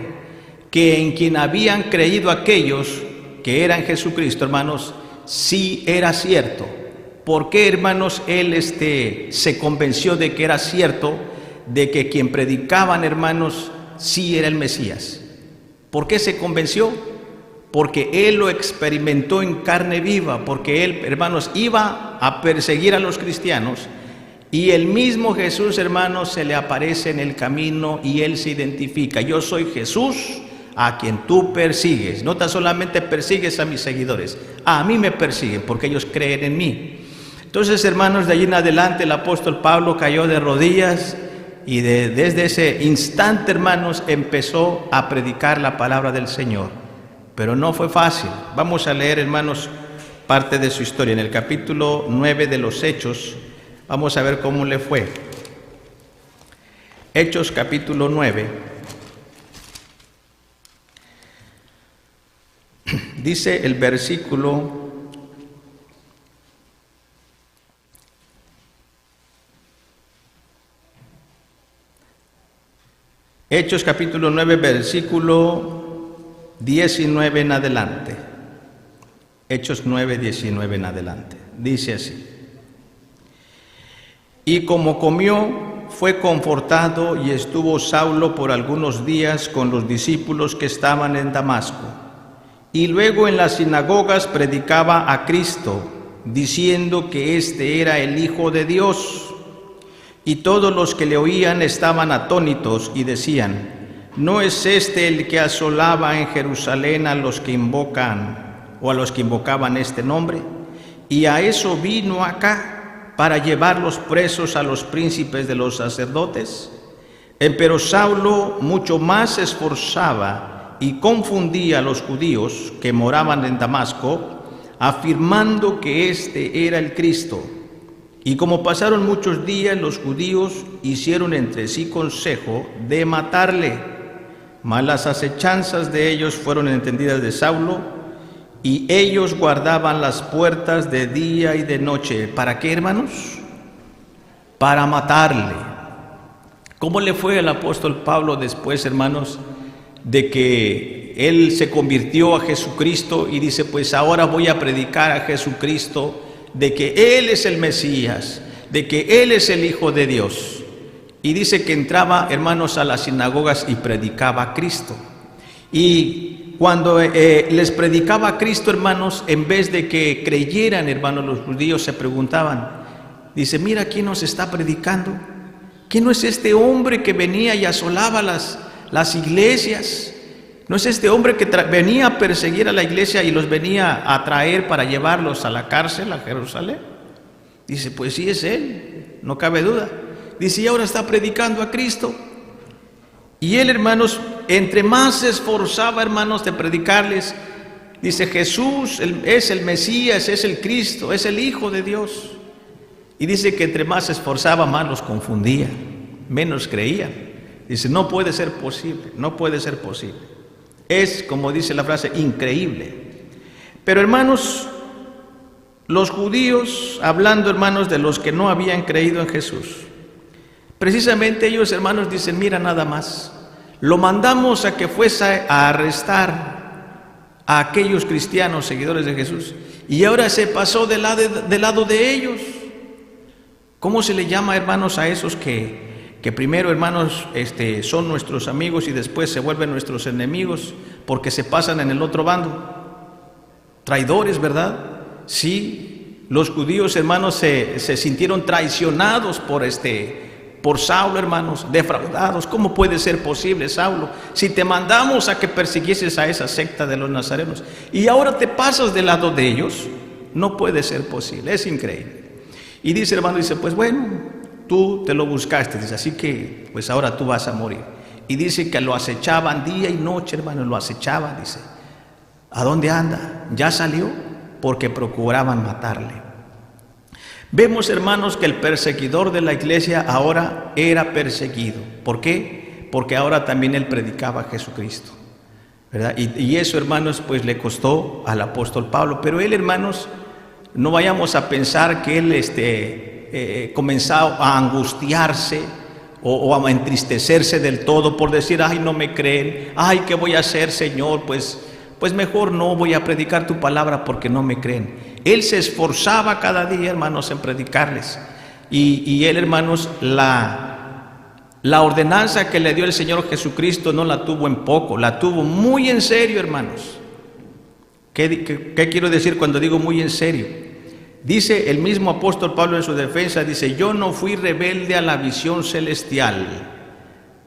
que en quien habían creído aquellos que eran Jesucristo, hermanos, sí era cierto. ¿Por qué, hermanos, él se convenció de que era cierto, de que quien predicaban, hermanos, sí era el Mesías? ¿Por qué se convenció? Porque él lo experimentó en carne viva, porque él, hermanos, iba a perseguir a los cristianos, y el mismo Jesús, hermanos, se le aparece en el camino y él se identifica: yo soy Jesús a quien tú persigues. No tan solamente persigues a mis seguidores, a mí me persiguen porque ellos creen en mí. Entonces, hermanos, de allí en adelante el apóstol Pablo cayó de rodillas y desde ese instante, hermanos, empezó a predicar la palabra del Señor. Pero no fue fácil. Vamos a leer, hermanos, parte de su historia. En el capítulo 9 de los Hechos, vamos a ver cómo le fue. Hechos capítulo 9. Dice el versículo 9, versículo 19 en adelante. Hechos 9, 19 en adelante. Dice así: y como comió, fue confortado, y estuvo Saulo por algunos días con los discípulos que estaban en Damasco. Y luego en las sinagogas predicaba a Cristo, diciendo que éste era el Hijo de Dios. Y todos los que le oían estaban atónitos y decían: ¿no es este el que asolaba en Jerusalén a los que invocan o a los que invocaban este nombre? Y a eso vino acá, para llevar los presos a los príncipes de los sacerdotes. Pero Saulo mucho más se esforzaba y confundía a los judíos que moraban en Damasco, afirmando que este era el Cristo. Y como pasaron muchos días, los judíos hicieron entre sí consejo de matarle. Mas las acechanzas de ellos fueron entendidas de Saulo, y ellos guardaban las puertas de día y de noche. ¿Para qué, hermanos? Para matarle. ¿Cómo le fue al apóstol Pablo después, hermanos, de que él se convirtió a Jesucristo y dice: pues ahora voy a predicar a Jesucristo, de que Él es el Mesías, de que Él es el Hijo de Dios? Y dice que entraba, hermanos, a las sinagogas y predicaba a Cristo. Y cuando les predicaba a Cristo, hermanos, en vez de que creyeran, hermanos, los judíos se preguntaban, dice: mira quién nos está predicando. ¿Quién no es este hombre que venía y asolaba las iglesias? ¿No es este hombre que venía a perseguir a la iglesia y los venía a traer para llevarlos a la cárcel, a Jerusalén? Dice, pues sí es él, no cabe duda. Dice, y ahora está predicando a Cristo. Y él, hermanos, entre más se esforzaba, hermanos, de predicarles, dice, Jesús es el Mesías, es el Cristo, es el Hijo de Dios. Y dice que entre más se esforzaba, más los confundía, menos creían. Dice, no puede ser posible, no puede ser posible. Es, como dice la frase, increíble. Pero, hermanos, los judíos, hablando, hermanos, de los que no habían creído en Jesús, precisamente ellos, hermanos, dicen, mira nada más, lo mandamos a que fuese a arrestar a aquellos cristianos seguidores de Jesús y ahora se pasó del lado de ellos. ¿Cómo se le llama, hermanos, a esos que primero, hermanos, son nuestros amigos y después se vuelven nuestros enemigos porque se pasan en el otro bando? Traidores, ¿verdad? Sí, los judíos, hermanos, se sintieron traicionados por Saulo, hermanos, defraudados. ¿Cómo puede ser posible, Saulo, si te mandamos a que persiguieses a esa secta de los nazarenos y ahora te pasas del lado de ellos? No puede ser posible, es increíble. Y dice, hermano, dice, pues bueno, tú te lo buscaste, dice, así que pues ahora tú vas a morir. Y dice que lo acechaban día y noche, hermano, lo acechaban, dice, ¿a dónde anda? ¿Ya salió? Porque procuraban matarle. Vemos, hermanos, que el perseguidor de la iglesia ahora era perseguido. ¿Por qué? Porque ahora también él predicaba a Jesucristo, ¿verdad? Y eso, hermanos, pues le costó al apóstol Pablo. Pero él, hermanos, no vayamos a pensar que él comenzó a angustiarse o a entristecerse del todo por decir, ay, no me creen, ay, ¿qué voy a hacer, Señor? Pues mejor no voy a predicar tu palabra porque no me creen. Él se esforzaba cada día, hermanos, en predicarles. Y él, hermanos, la ordenanza que le dio el Señor Jesucristo no la tuvo en poco, la tuvo muy en serio, hermanos. ¿Qué quiero decir cuando digo muy en serio? Dice el mismo apóstol Pablo en su defensa, dice, yo no fui rebelde a la visión celestial,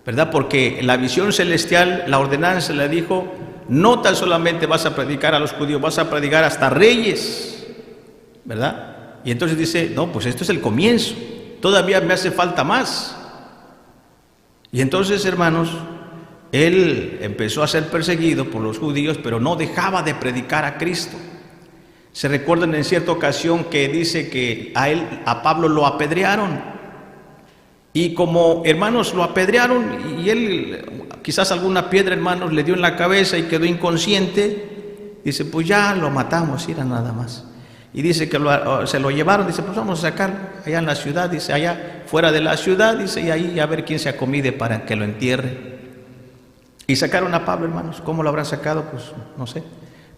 ¿verdad? Porque la visión celestial, la ordenanza le dijo, no tan solamente vas a predicar a los judíos, vas a predicar hasta reyes, ¿verdad? Y entonces dice, no, pues esto es el comienzo, todavía me hace falta más. Y entonces, hermanos, él empezó a ser perseguido por los judíos, pero no dejaba de predicar a Cristo. Se recuerdan en cierta ocasión que dice que a Pablo lo apedrearon. Y como, hermanos, lo apedrearon y él, quizás alguna piedra, hermanos, le dio en la cabeza y quedó inconsciente, dice, pues ya lo matamos, era nada más. Y dice que se lo llevaron, dice, pues vamos a sacarlo allá en la ciudad, dice, allá fuera de la ciudad, dice, y ahí a ver quién se acomide para que lo entierre. Y sacaron a Pablo, hermanos. ¿Cómo lo habrán sacado? Pues no sé.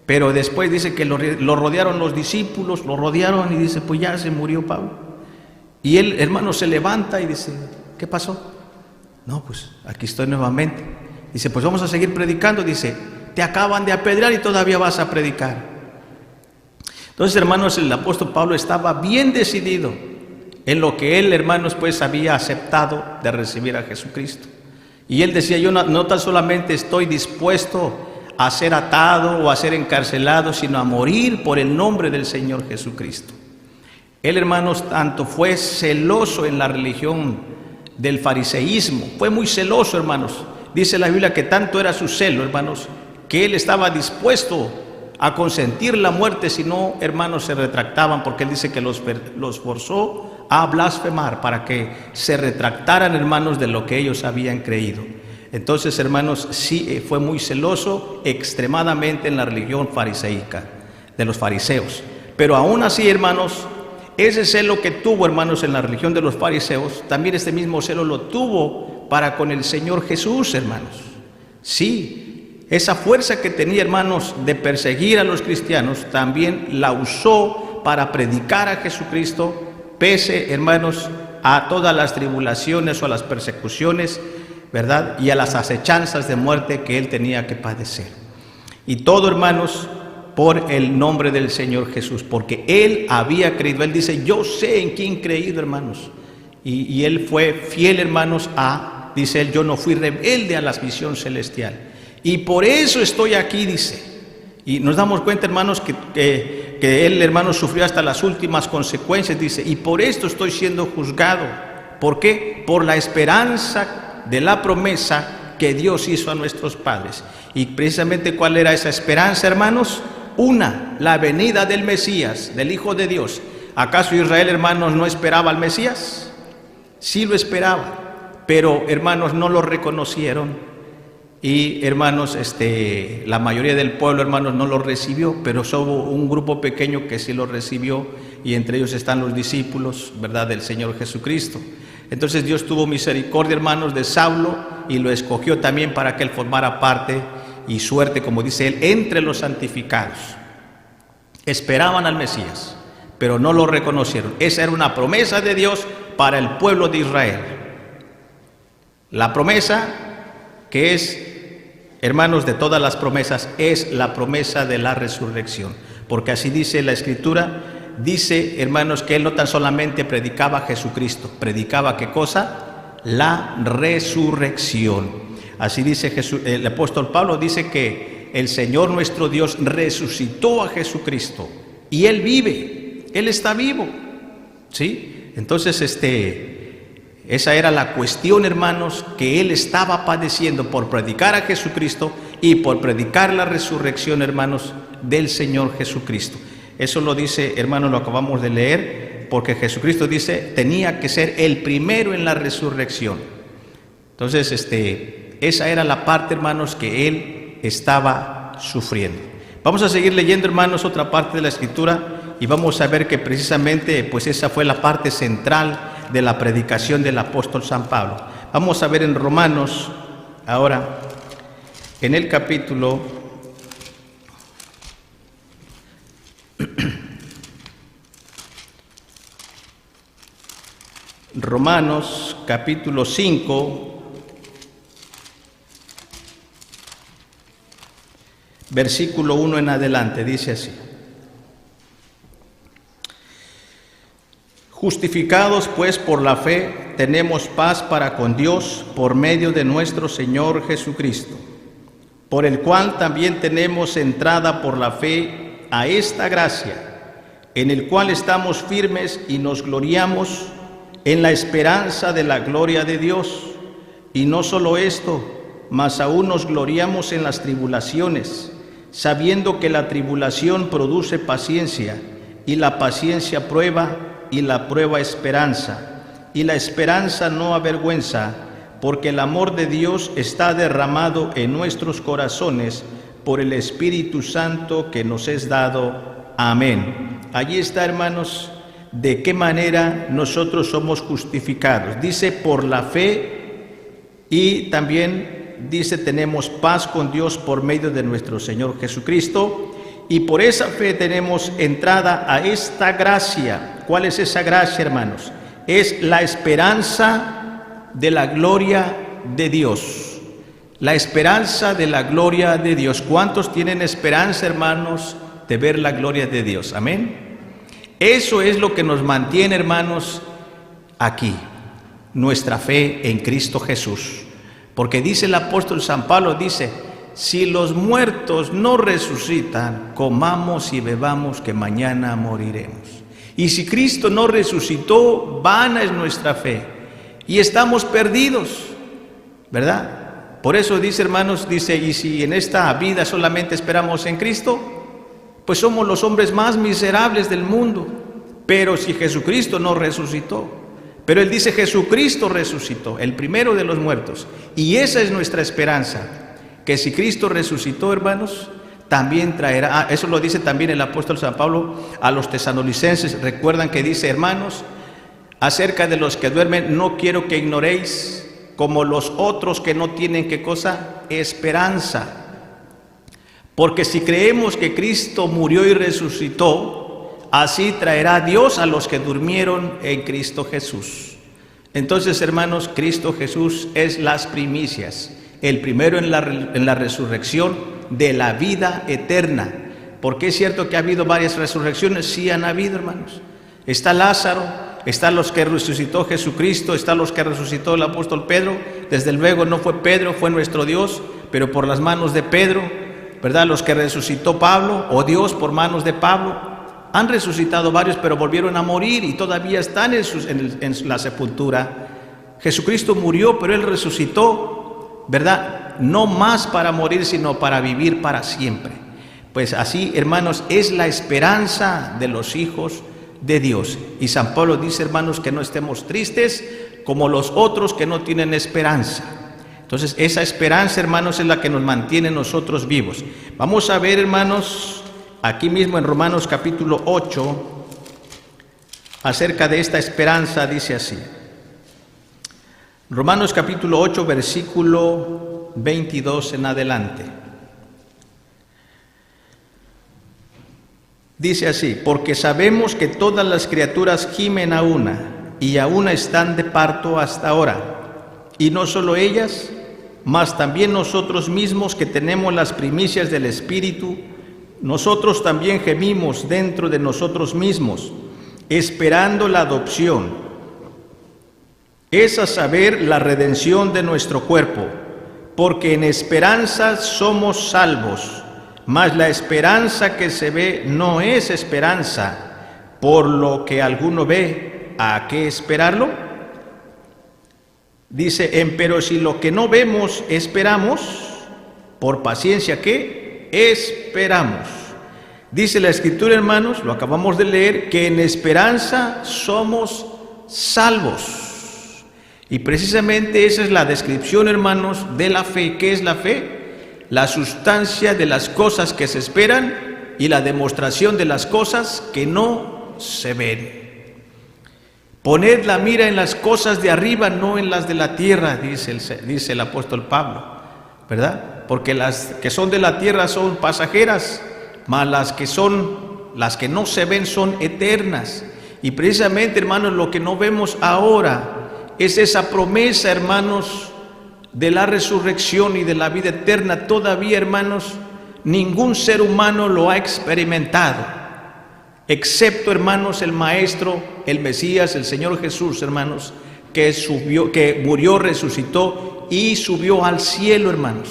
Pero después dice que lo rodearon los discípulos, lo rodearon y dice, pues ya se murió Pablo. Y él, hermano, se levanta y dice, ¿qué pasó? No, pues aquí estoy nuevamente. Dice, pues vamos a seguir predicando. Dice, te acaban de apedrear y todavía vas a predicar. Entonces, hermanos, el apóstol Pablo estaba bien decidido en lo que él, hermanos, pues había aceptado de recibir a Jesucristo. Y él decía, yo no tan solamente estoy dispuesto a ser atado o a ser encarcelado, sino a morir por el nombre del Señor Jesucristo. Él, hermanos, tanto fue celoso en la religión del fariseísmo, fue muy celoso, hermanos. Dice la Biblia que tanto era su celo, hermanos, que él estaba dispuesto a consentir la muerte si no, hermanos, se retractaban, porque él dice que los forzó a blasfemar para que se retractaran, hermanos, de lo que ellos habían creído. Entonces, hermanos, sí fue muy celoso extremadamente en la religión fariseica, de los fariseos. Pero aún así, hermanos, ese celo que tuvo, hermanos, en la religión de los fariseos, también este mismo celo lo tuvo para con el Señor Jesús, hermanos. Sí, esa fuerza que tenía, hermanos, de perseguir a los cristianos, también la usó para predicar a Jesucristo, pese, hermanos, a todas las tribulaciones o a las persecuciones, ¿verdad? Y a las acechanzas de muerte que él tenía que padecer. Y todo, hermanos, por el nombre del Señor Jesús, porque él había creído. Él dice, yo sé en quién he creído, hermanos, Y él fue fiel, hermanos, dice él, yo no fui rebelde a la misión celestial. Y por eso estoy aquí, dice. Y nos damos cuenta, hermanos, que él, hermanos, sufrió hasta las últimas consecuencias, dice, y por esto estoy siendo juzgado. ¿Por qué? Por la esperanza de la promesa que Dios hizo a nuestros padres. Y precisamente, ¿cuál era esa esperanza, hermanos? Una, la venida del Mesías, del Hijo de Dios. ¿Acaso Israel, hermanos, no esperaba al Mesías? Sí lo esperaba, pero, hermanos, no lo reconocieron. Y, hermanos, la mayoría del pueblo, hermanos, no lo recibió, pero hubo un grupo pequeño que sí lo recibió, y entre ellos están los discípulos, ¿verdad?, del Señor Jesucristo. Entonces Dios tuvo misericordia, hermanos, de Saulo, y lo escogió también para que él formara parte y suerte, como dice él, entre los santificados. Esperaban al Mesías, pero no lo reconocieron. Esa era una promesa de Dios para el pueblo de Israel. La promesa que es, hermanos, de todas las promesas, es la promesa de la resurrección. Porque así dice la Escritura, dice, hermanos, que él no tan solamente predicaba a Jesucristo, predicaba ¿qué cosa? La resurrección. Así dice el apóstol Pablo, dice que el Señor nuestro Dios resucitó a Jesucristo y Él vive, Él está vivo, ¿sí? Entonces, esa era la cuestión, hermanos, que Él estaba padeciendo por predicar a Jesucristo y por predicar la resurrección, hermanos, del Señor Jesucristo. Eso lo dice, hermanos, lo acabamos de leer, porque Jesucristo dice, tenía que ser el primero en la resurrección. Entonces, esa era la parte, hermanos, que Él estaba sufriendo. Vamos a seguir leyendo, hermanos, otra parte de la Escritura, y vamos a ver que precisamente, pues esa fue la parte central de la predicación del apóstol San Pablo. Vamos a ver en Romanos, ahora, en el capítulo Romanos, capítulo 5, versículo 1 en adelante, dice así: Justificados pues por la fe, tenemos paz para con Dios por medio de nuestro Señor Jesucristo, por el cual también tenemos entrada por la fe a esta gracia, en el cual estamos firmes y nos gloriamos en la esperanza de la gloria de Dios. Y no solo esto, mas aún nos gloriamos en las tribulaciones, sabiendo que la tribulación produce paciencia, y la paciencia prueba, y la prueba esperanza, y la esperanza no avergüenza, porque el amor de Dios está derramado en nuestros corazones por el Espíritu Santo que nos es dado. Amén. Allí está, hermanos, de qué manera nosotros somos justificados. Dice por la fe, y también dice tenemos paz con Dios por medio de nuestro Señor Jesucristo, y por esa fe tenemos entrada a esta gracia. ¿Cuál es esa gracia, hermanos? Es la esperanza de la gloria de Dios. La esperanza de la gloria de Dios. ¿Cuántos tienen esperanza, hermanos, de ver la gloria de Dios? Amén. Eso es lo que nos mantiene, hermanos, aquí, nuestra fe en Cristo Jesús. Porque dice el apóstol San Pablo, dice, si los muertos no resucitan, comamos y bebamos que mañana moriremos. Y si Cristo no resucitó, vana es nuestra fe y estamos perdidos, ¿verdad? Por eso dice, hermanos, dice, y si en esta vida solamente esperamos en Cristo, pues somos los hombres más miserables del mundo. Pero si Jesucristo no resucitó, pero Él dice Jesucristo resucitó, el primero de los muertos, y esa es nuestra esperanza, que si Cristo resucitó, hermanos, también traerá, eso lo dice también el apóstol San Pablo a los tesalonicenses. Recuerdan que dice, hermanos, acerca de los que duermen, no quiero que ignoréis, como los otros que no tienen, ¿qué cosa? Esperanza. Porque si creemos que Cristo murió y resucitó, así traerá Dios a los que durmieron en Cristo Jesús. Entonces, hermanos, Cristo Jesús es las primicias, el primero en la resurrección de la vida eterna. Porque es cierto que ha habido varias resurrecciones, sí han habido, hermanos. Está Lázaro, están los que resucitó Jesucristo, están los que resucitó el apóstol Pedro. Desde luego no fue Pedro, fue nuestro Dios, pero por las manos de Pedro, ¿verdad? Los que resucitó Pablo, o Dios por manos de Pablo. Han resucitado varios, pero volvieron a morir y todavía están en la sepultura. Jesucristo murió, pero Él resucitó, ¿verdad? No más para morir, sino para vivir para siempre. Pues así, hermanos, es la esperanza de los hijos de Dios. Y San Pablo dice, hermanos, que no estemos tristes como los otros que no tienen esperanza. Entonces, esa esperanza, hermanos, es la que nos mantiene nosotros vivos. Vamos a ver, hermanos, aquí mismo en Romanos capítulo 8, acerca de esta esperanza, dice así. Romanos capítulo 8, versículo 22 en adelante. Dice así: porque sabemos que todas las criaturas gimen a una, y a una están de parto hasta ahora. Y no solo ellas, mas también nosotros mismos que tenemos las primicias del Espíritu, nosotros también gemimos dentro de nosotros mismos, esperando la adopción, es a saber, la redención de nuestro cuerpo, porque en esperanza somos salvos. Mas la esperanza que se ve no es esperanza, por lo que alguno ve, ¿a qué esperarlo? Dice, pero si lo que no vemos esperamos, por paciencia, ¿qué? Esperamos. Dice la Escritura, hermanos, lo acabamos de leer, que en esperanza somos salvos. Y precisamente esa es la descripción, hermanos, de la fe. ¿Qué es la fe? La sustancia de las cosas que se esperan y la demostración de las cosas que no se ven. Poned la mira en las cosas de arriba, no en las de la tierra, dice el apóstol Pablo, ¿verdad? Porque las que son de la tierra son pasajeras, mas las que no se ven son eternas. Y precisamente, hermanos, lo que no vemos ahora es esa promesa, hermanos, de la resurrección y de la vida eterna. Todavía, hermanos, ningún ser humano lo ha experimentado, excepto, hermanos, el Maestro, el Mesías, el Señor Jesús, hermanos, que murió, resucitó y subió al cielo, hermanos.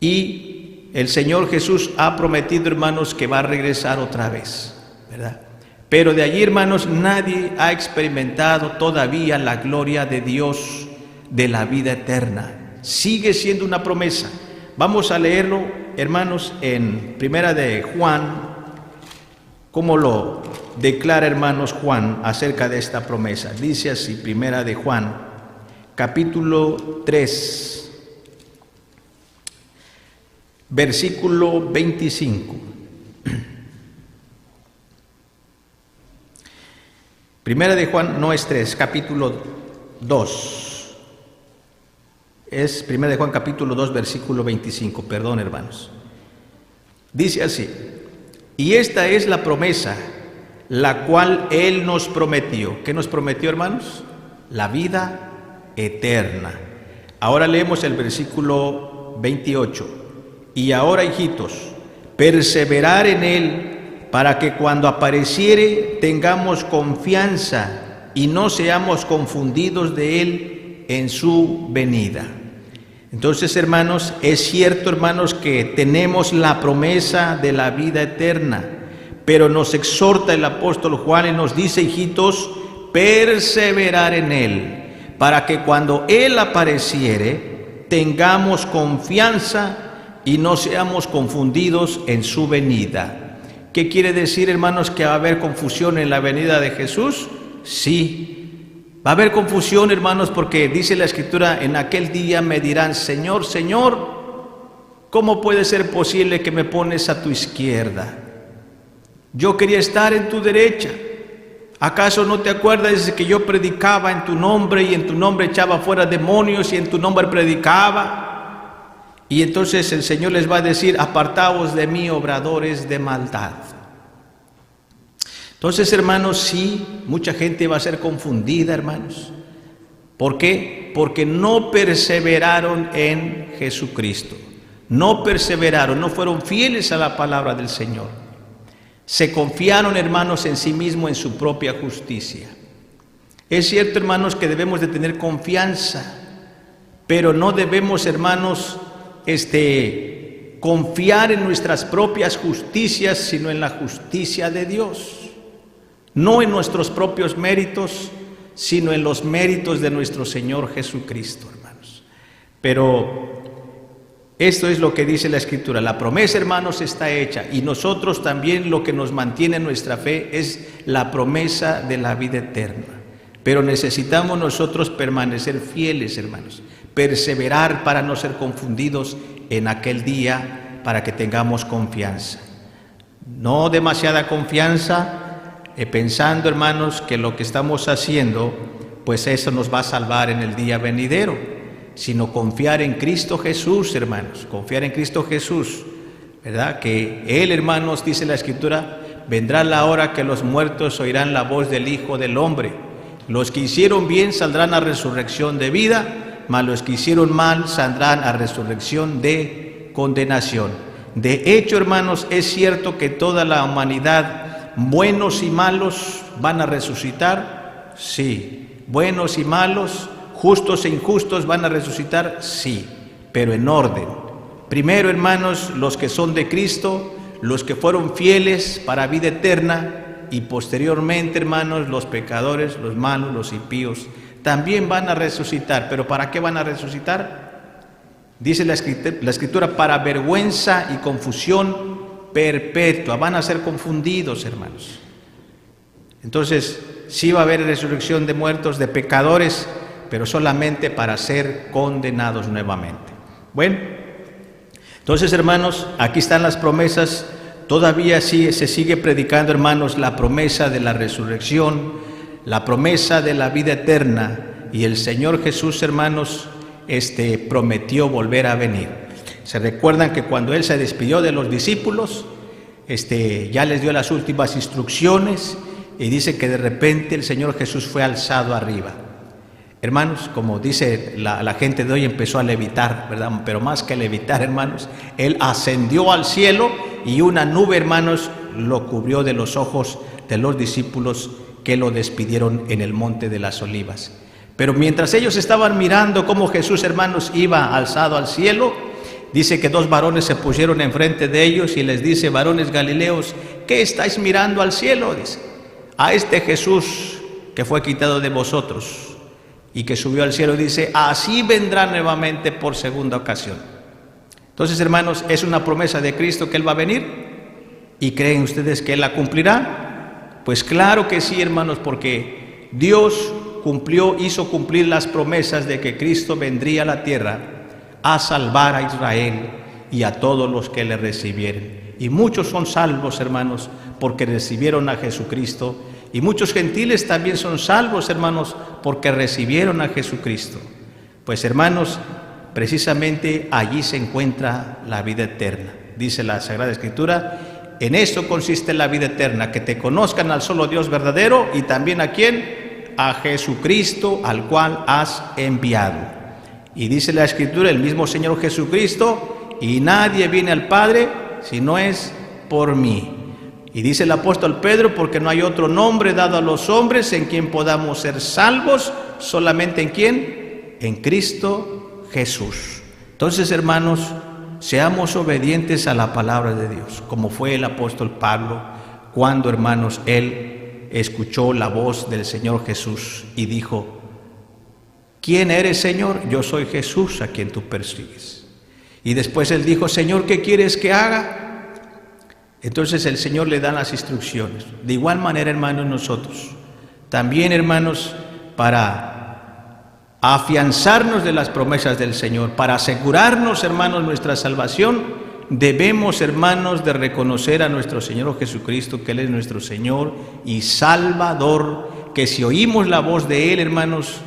Y el Señor Jesús ha prometido, hermanos, que va a regresar otra vez, ¿verdad? Pero de allí, hermanos, nadie ha experimentado todavía la gloria de Dios, de la vida eterna. Sigue siendo una promesa. Vamos a leerlo, hermanos, en Primera de Juan, cómo lo declara, hermanos, Juan acerca de esta promesa. Dice así, Primera de Juan, capítulo 3, versículo 25. Primera de Juan no es 3, capítulo 2. Es 1 de Juan capítulo 2, versículo 25, perdón, hermanos. Dice así: y esta es la promesa, la cual Él nos prometió. ¿Qué nos prometió, hermanos? La vida eterna. Ahora leemos el versículo 28. Y ahora, hijitos, perseverar en Él, para que cuando apareciere tengamos confianza y no seamos confundidos de Él en su venida. Entonces, hermanos, es cierto, hermanos, que tenemos la promesa de la vida eterna, pero nos exhorta el apóstol Juan y nos dice, hijitos, perseverar en Él, para que cuando Él apareciere tengamos confianza y no seamos confundidos en su venida. ¿Qué quiere decir, hermanos, que va a haber confusión en la venida de Jesús? Sí. Va a haber confusión, hermanos, porque dice la Escritura, en aquel día me dirán, Señor, Señor, ¿cómo puede ser posible que me pones a tu izquierda? Yo quería estar en tu derecha. ¿Acaso no te acuerdas de que yo predicaba en tu nombre y en tu nombre echaba fuera demonios y en tu nombre predicaba? Y entonces el Señor les va a decir, apartaos de mí, obradores de maldad. Entonces, hermanos, sí, mucha gente va a ser confundida, hermanos. ¿Por qué? Porque no perseveraron en Jesucristo. No perseveraron, no fueron fieles a la palabra del Señor. Se confiaron, hermanos, en sí mismos, en su propia justicia. Es cierto, hermanos, que debemos de tener confianza, pero no debemos, hermanos, confiar en nuestras propias justicias, sino en la justicia de Dios. No en nuestros propios méritos, sino en los méritos de nuestro Señor Jesucristo, hermanos. Pero esto es lo que dice la Escritura. La promesa, hermanos, está hecha, y nosotros también lo que nos mantiene nuestra fe es la promesa de la vida eterna. Pero necesitamos nosotros permanecer fieles, hermanos, perseverar para no ser confundidos en aquel día, para que tengamos confianza. No demasiada confianza, pensando, hermanos, que lo que estamos haciendo, pues eso nos va a salvar en el día venidero, sino confiar en Cristo Jesús, hermanos, confiar en Cristo Jesús, ¿verdad? Que Él, hermanos, dice la Escritura, vendrá la hora que los muertos oirán la voz del Hijo del Hombre. Los que hicieron bien saldrán a resurrección de vida, mas los que hicieron mal saldrán a resurrección de condenación. De hecho, hermanos, es cierto que toda la humanidad, buenos y malos, van a resucitar, sí. Buenos y malos, justos e injustos van a resucitar, sí, pero en orden. Primero, hermanos, los que son de Cristo, los que fueron fieles para vida eterna, y posteriormente, hermanos, los pecadores, los malos, los impíos, también van a resucitar. ¿Pero para qué van a resucitar? Dice la Escritura, para vergüenza y confusión perpetua. Van a ser confundidos, hermanos. Entonces, sí va a haber resurrección de muertos, de pecadores, pero solamente para ser condenados nuevamente. Bueno, entonces, hermanos, aquí están las promesas. Todavía sí se sigue predicando, hermanos, la promesa de la resurrección, la promesa de la vida eterna, y el Señor Jesús, hermanos, prometió volver a venir. Se recuerdan que cuando Él se despidió de los discípulos, ya les dio las últimas instrucciones, y dice que de repente el Señor Jesús fue alzado arriba. Hermanos, como dice la gente de hoy, empezó a levitar, ¿verdad? Pero más que levitar, hermanos, Él ascendió al cielo, y una nube, hermanos, lo cubrió de los ojos de los discípulos que lo despidieron en el monte de las Olivas. Pero mientras ellos estaban mirando cómo Jesús, hermanos, iba alzado al cielo, dice que dos varones se pusieron enfrente de ellos y les dice: varones galileos, ¿qué estáis mirando al cielo? Dice: a este Jesús que fue quitado de vosotros y que subió al cielo, dice, así vendrá nuevamente por segunda ocasión. Entonces, hermanos, es una promesa de Cristo que Él va a venir, ¿y creen ustedes que Él la cumplirá? Pues claro que sí, hermanos, porque Dios hizo cumplir las promesas de que Cristo vendría a la tierra a salvar a Israel y a todos los que le recibieren. Y muchos son salvos, hermanos, porque recibieron a Jesucristo, y muchos gentiles también son salvos, hermanos, porque recibieron a Jesucristo. Pues, hermanos, precisamente allí se encuentra la vida eterna. Dice la Sagrada Escritura: en esto consiste la vida eterna, que te conozcan al solo Dios verdadero, y también ¿a quién? A Jesucristo, al cual has enviado. Y dice la Escritura, el mismo Señor Jesucristo: y nadie viene al Padre si no es por mí. Y dice el apóstol Pedro: porque no hay otro nombre dado a los hombres en quien podamos ser salvos, solamente ¿en quién? En Cristo Jesús. Entonces, hermanos, seamos obedientes a la palabra de Dios, como fue el apóstol Pablo, cuando, hermanos, él escuchó la voz del Señor Jesús y dijo: ¿quién eres, Señor? Yo soy Jesús a quien tú persigues. Y después él dijo: Señor, ¿qué quieres que haga? Entonces el Señor le da las instrucciones. De igual manera, hermanos, nosotros también, hermanos, para afianzarnos de las promesas del Señor, para asegurarnos, hermanos, nuestra salvación, debemos, hermanos, de reconocer a nuestro Señor Jesucristo, que Él es nuestro Señor y Salvador, que si oímos la voz de Él, hermanos,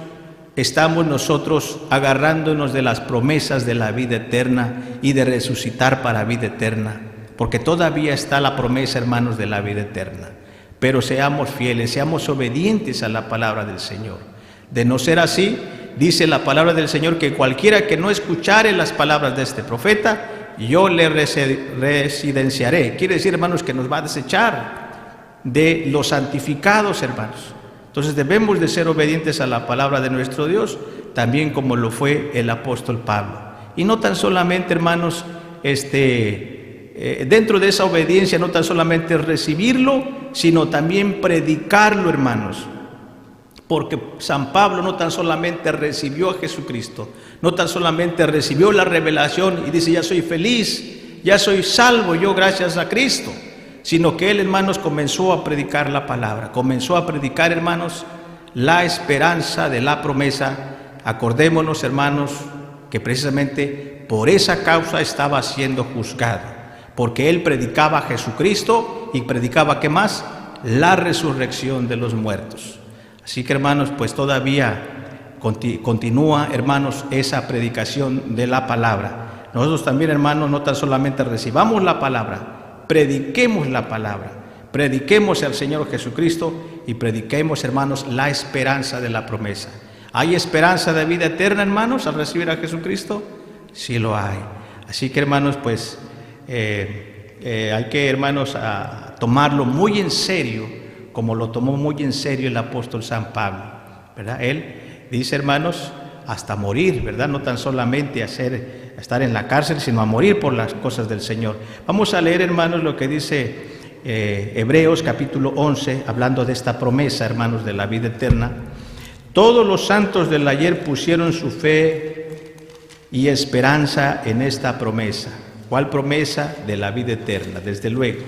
estamos nosotros agarrándonos de las promesas de la vida eterna y de resucitar para vida eterna, porque todavía está la promesa, hermanos, de la vida eterna. Pero seamos fieles, seamos obedientes a la palabra del Señor. De no ser así, dice la palabra del Señor que cualquiera que no escuchare las palabras de este profeta yo le residenciaré. Quiere decir, hermanos, que nos va a desechar de los santificados, hermanos. Entonces debemos de ser obedientes a la palabra de nuestro Dios, también como lo fue el apóstol Pablo. Y no tan solamente, hermanos, dentro de esa obediencia, no tan solamente recibirlo, sino también predicarlo, hermanos. Porque San Pablo no tan solamente recibió a Jesucristo, no tan solamente recibió la revelación y dice, ya soy feliz, ya soy salvo yo gracias a Cristo, sino que él, hermanos, comenzó a predicar la palabra, comenzó a predicar, hermanos, la esperanza de la promesa. Acordémonos, hermanos, que precisamente por esa causa estaba siendo juzgado, porque él predicaba a Jesucristo y predicaba, ¿qué más? La resurrección de los muertos. Así que, hermanos, pues todavía continúa, hermanos, esa predicación de la palabra. Nosotros también, hermanos, no tan solamente recibamos la palabra, prediquemos la palabra, prediquemos al Señor Jesucristo y prediquemos, hermanos, la esperanza de la promesa. ¿Hay esperanza de vida eterna, hermanos, al recibir a Jesucristo? Sí lo hay. Así que, hermanos, pues hay que, hermanos, a tomarlo muy en serio, como lo tomó muy en serio el apóstol San Pablo, ¿verdad? Él dice, hermanos, hasta morir, ¿verdad? No tan solamente estar en la cárcel, sino a morir por las cosas del Señor. Vamos a leer, hermanos, lo que dice Hebreos capítulo 11, hablando de esta promesa, hermanos, de la vida eterna. Todos los santos del ayer pusieron su fe y esperanza en esta promesa. ¿Cuál promesa? De la vida eterna, desde luego.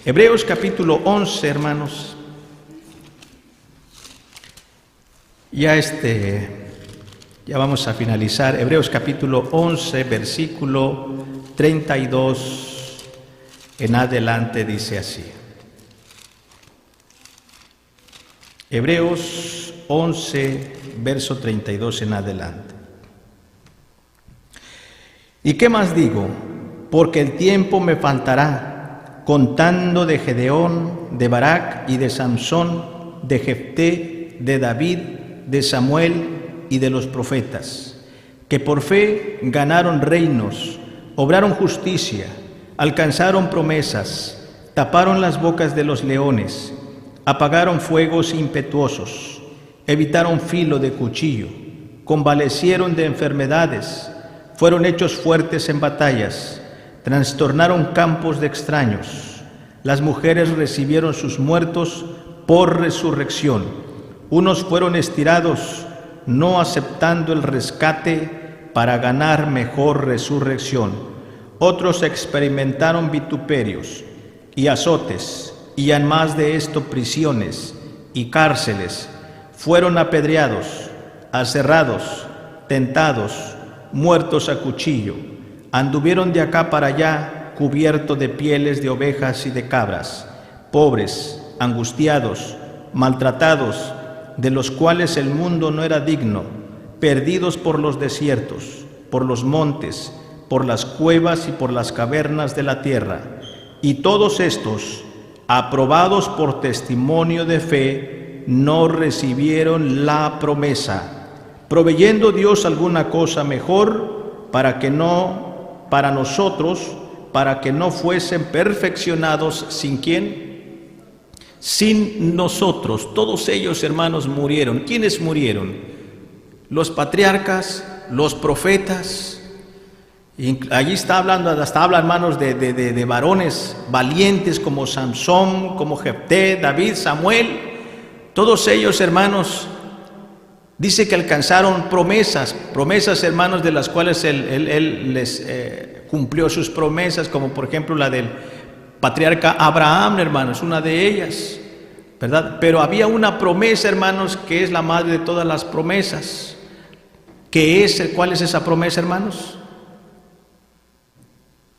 Hebreos capítulo 11, hermanos. Ya vamos a finalizar. Hebreos capítulo 11, versículo 32 en adelante dice así. Hebreos 11, verso 32 en adelante. ¿Y qué más digo? Porque el tiempo me faltará, contando de Gedeón, de Barak y de Samsón, de Jefté, de David, de Samuel y de los profetas, que por fe ganaron reinos, obraron justicia, alcanzaron promesas, taparon las bocas de los leones, apagaron fuegos impetuosos, evitaron filo de cuchillo, convalecieron de enfermedades, fueron hechos fuertes en batallas, trastornaron campos de extraños. Las mujeres recibieron sus muertos por resurrección. Unos fueron estirados, no aceptando el rescate para ganar mejor resurrección. Otros experimentaron vituperios y azotes, y además de esto prisiones y cárceles. Fueron apedreados, aserrados, tentados, muertos a cuchillo. Anduvieron de acá para allá, cubiertos de pieles de ovejas y de cabras, pobres, angustiados, maltratados, de los cuales el mundo no era digno, perdidos por los desiertos, por los montes, por las cuevas y por las cavernas de la tierra. Y todos estos, aprobados por testimonio de fe, no recibieron la promesa, proveyendo Dios alguna cosa mejor para que no fuesen perfeccionados sin ¿quién? Sin nosotros. Todos ellos, hermanos, murieron. ¿Quiénes murieron? Los patriarcas, los profetas. Y allí habla, hermanos, de varones valientes como Samsón, como Jefté, David, Samuel. Todos ellos, hermanos, dice que alcanzaron promesas, hermanos, de las cuales él les cumplió sus promesas, como por ejemplo la del patriarca Abraham, hermanos, una de ellas, ¿verdad? Pero había una promesa, hermanos, que es la madre de todas las promesas. ¿Cuál es esa promesa, hermanos?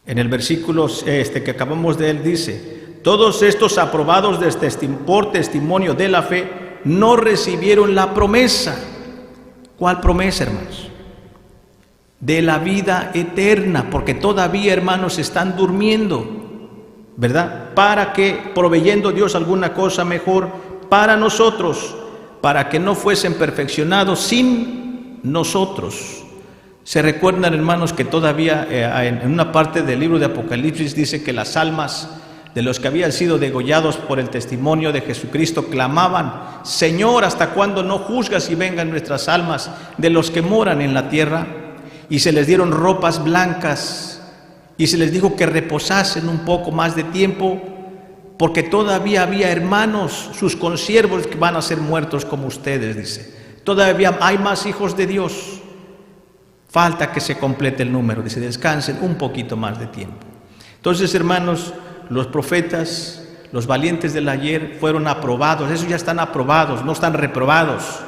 En el versículo que acabamos de él dice: todos estos aprobados por testimonio de la fe no recibieron la promesa. ¿Cuál promesa, hermanos? De la vida eterna, porque todavía, hermanos, están durmiendo, ¿verdad? Para que, proveyendo Dios alguna cosa mejor para nosotros, para que no fuesen perfeccionados sin nosotros, Se recuerdan, hermanos, que todavía en una parte del libro de Apocalipsis dice que las almas de los que habían sido degollados por el testimonio de Jesucristo clamaban: Señor, ¿hasta cuándo no juzgas y vengan nuestras almas de los que moran en la tierra? Y se les dieron ropas blancas y se les dijo que reposasen un poco más de tiempo, porque todavía había hermanos, sus consiervos, que van a ser muertos como ustedes, dice. Todavía hay más hijos de Dios. Falta que se complete el número, dice, descansen un poquito más de tiempo. Entonces, hermanos, los profetas, los valientes del ayer fueron aprobados. Esos ya están aprobados, no están reprobados.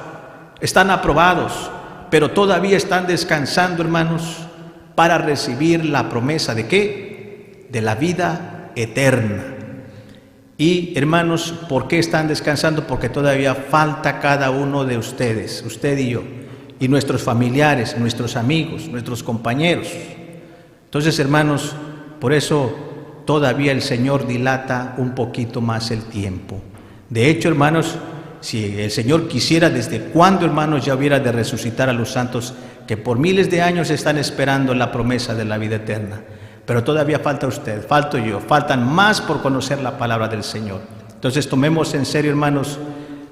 Están aprobados, pero todavía están descansando, hermanos, para recibir la promesa ¿de qué? De la vida eterna. Y, hermanos, ¿por qué están descansando? Porque todavía falta cada uno de ustedes, usted y yo, y nuestros familiares, nuestros amigos, nuestros compañeros. Entonces, hermanos, por eso todavía el Señor dilata un poquito más el tiempo. De hecho, hermanos, si el Señor quisiera, ¿desde cuándo, hermanos, ya hubiera de resucitar a los santos que por miles de años están esperando la promesa de la vida eterna? Pero todavía falta usted, falto yo, faltan más por conocer la palabra del Señor. Entonces tomemos en serio, hermanos,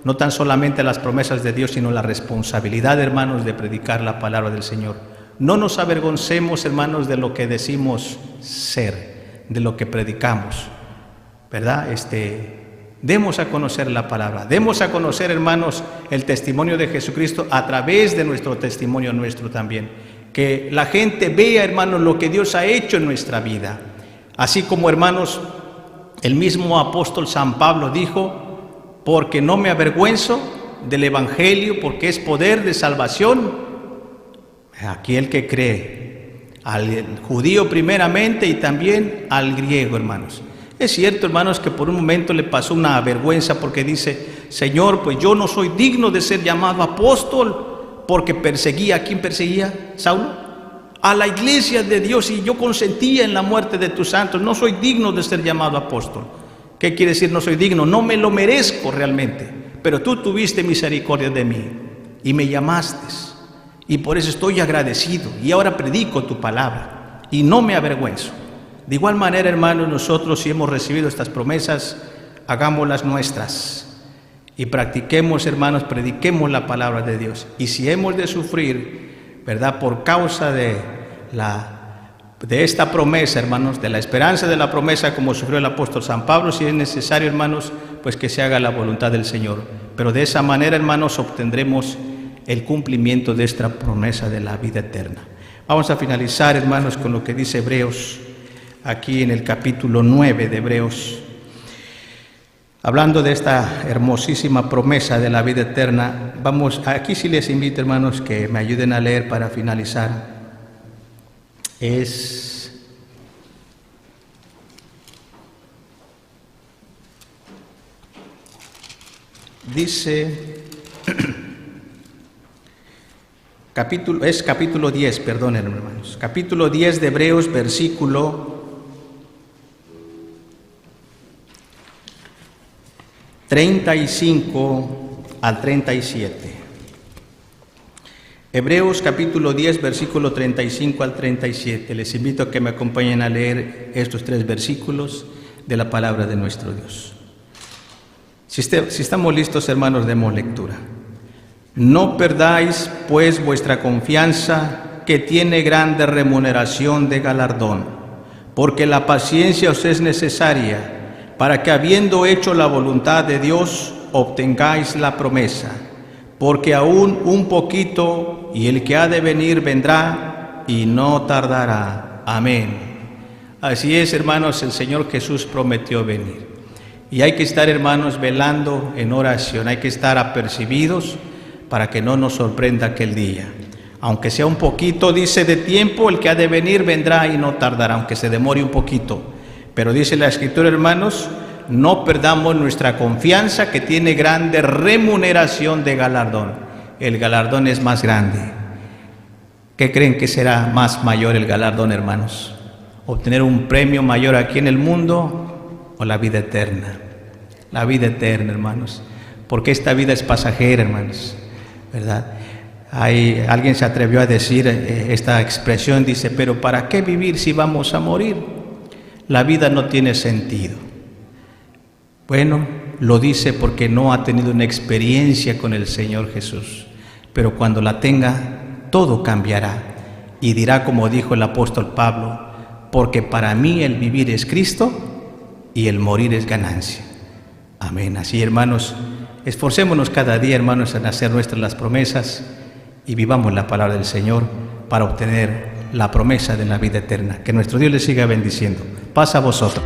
no tan solamente las promesas de Dios, sino la responsabilidad, hermanos, de predicar la palabra del Señor. No nos avergoncemos, hermanos, de lo que decimos ser, de lo que predicamos, ¿verdad? Demos a conocer la palabra, demos a conocer, hermanos, el testimonio de Jesucristo a través de nuestro testimonio nuestro también. Que la gente vea, hermanos, lo que Dios ha hecho en nuestra vida. Así como, hermanos, el mismo apóstol San Pablo dijo: porque no me avergüenzo del Evangelio, porque es poder de salvación a aquel que cree, al judío primeramente y también al griego, hermanos. Es cierto, hermanos, que por un momento le pasó una vergüenza porque dice: Señor, pues yo no soy digno de ser llamado apóstol, porque perseguía. ¿A quién perseguía Saulo? A la iglesia de Dios, y yo consentía en la muerte de tus santos. No soy digno de ser llamado apóstol. ¿Qué quiere decir no soy digno? No me lo merezco realmente, pero tú tuviste misericordia de mí y me llamaste, y por eso estoy agradecido, y ahora predico tu palabra y no me avergüenzo. De igual manera, hermanos, nosotros, si hemos recibido estas promesas, hagámoslas nuestras y practiquemos, hermanos, prediquemos la palabra de Dios. Y si hemos de sufrir, ¿verdad?, por causa de esta promesa, hermanos, de la esperanza de la promesa, como sufrió el apóstol San Pablo, si es necesario, hermanos, pues que se haga la voluntad del Señor. Pero de esa manera, hermanos, obtendremos el cumplimiento de esta promesa de la vida eterna. Vamos a finalizar, hermanos, con lo que dice Hebreos, aquí en el capítulo 9 de Hebreos, hablando de esta hermosísima promesa de la vida eterna. Aquí sí les invito, hermanos, que me ayuden a leer para finalizar. Dice capítulo 10, perdonen, hermanos, capítulo 10 de Hebreos, versículo 35 al 37. Hebreos capítulo 10, versículo 35 al 37. Les invito a que me acompañen a leer estos 3 versículos de la palabra de nuestro Dios. Si estamos listos, hermanos, demos lectura. No perdáis, pues, vuestra confianza, que tiene grande remuneración de galardón, porque la paciencia os es necesaria, para que, habiendo hecho la voluntad de Dios, obtengáis la promesa. Porque aún un poquito, y el que ha de venir vendrá, y no tardará. Amén. Así es, hermanos, el Señor Jesús prometió venir. Y hay que estar, hermanos, velando en oración. Hay que estar apercibidos para que no nos sorprenda aquel día. Aunque sea un poquito, dice, de tiempo, el que ha de venir vendrá y no tardará, aunque se demore un poquito. Pero dice la Escritura, hermanos, no perdamos nuestra confianza, que tiene grande remuneración de galardón. El galardón es más grande. ¿Qué creen que será más mayor el galardón, hermanos? ¿Obtener un premio mayor aquí en el mundo o la vida eterna? La vida eterna, hermanos. Porque esta vida es pasajera, hermanos, ¿verdad? Alguien se atrevió a decir esta expresión, dice, pero ¿para qué vivir si vamos a morir? La vida no tiene sentido. Bueno, lo dice porque no ha tenido una experiencia con el Señor Jesús, pero cuando la tenga, todo cambiará y dirá como dijo el apóstol Pablo, porque para mí el vivir es Cristo y el morir es ganancia. Amén. Así, hermanos, esforcémonos cada día, hermanos, en hacer nuestras las promesas y vivamos la palabra del Señor para obtener la promesa de la vida eterna. Que nuestro Dios les siga bendiciendo. Paz a vosotros.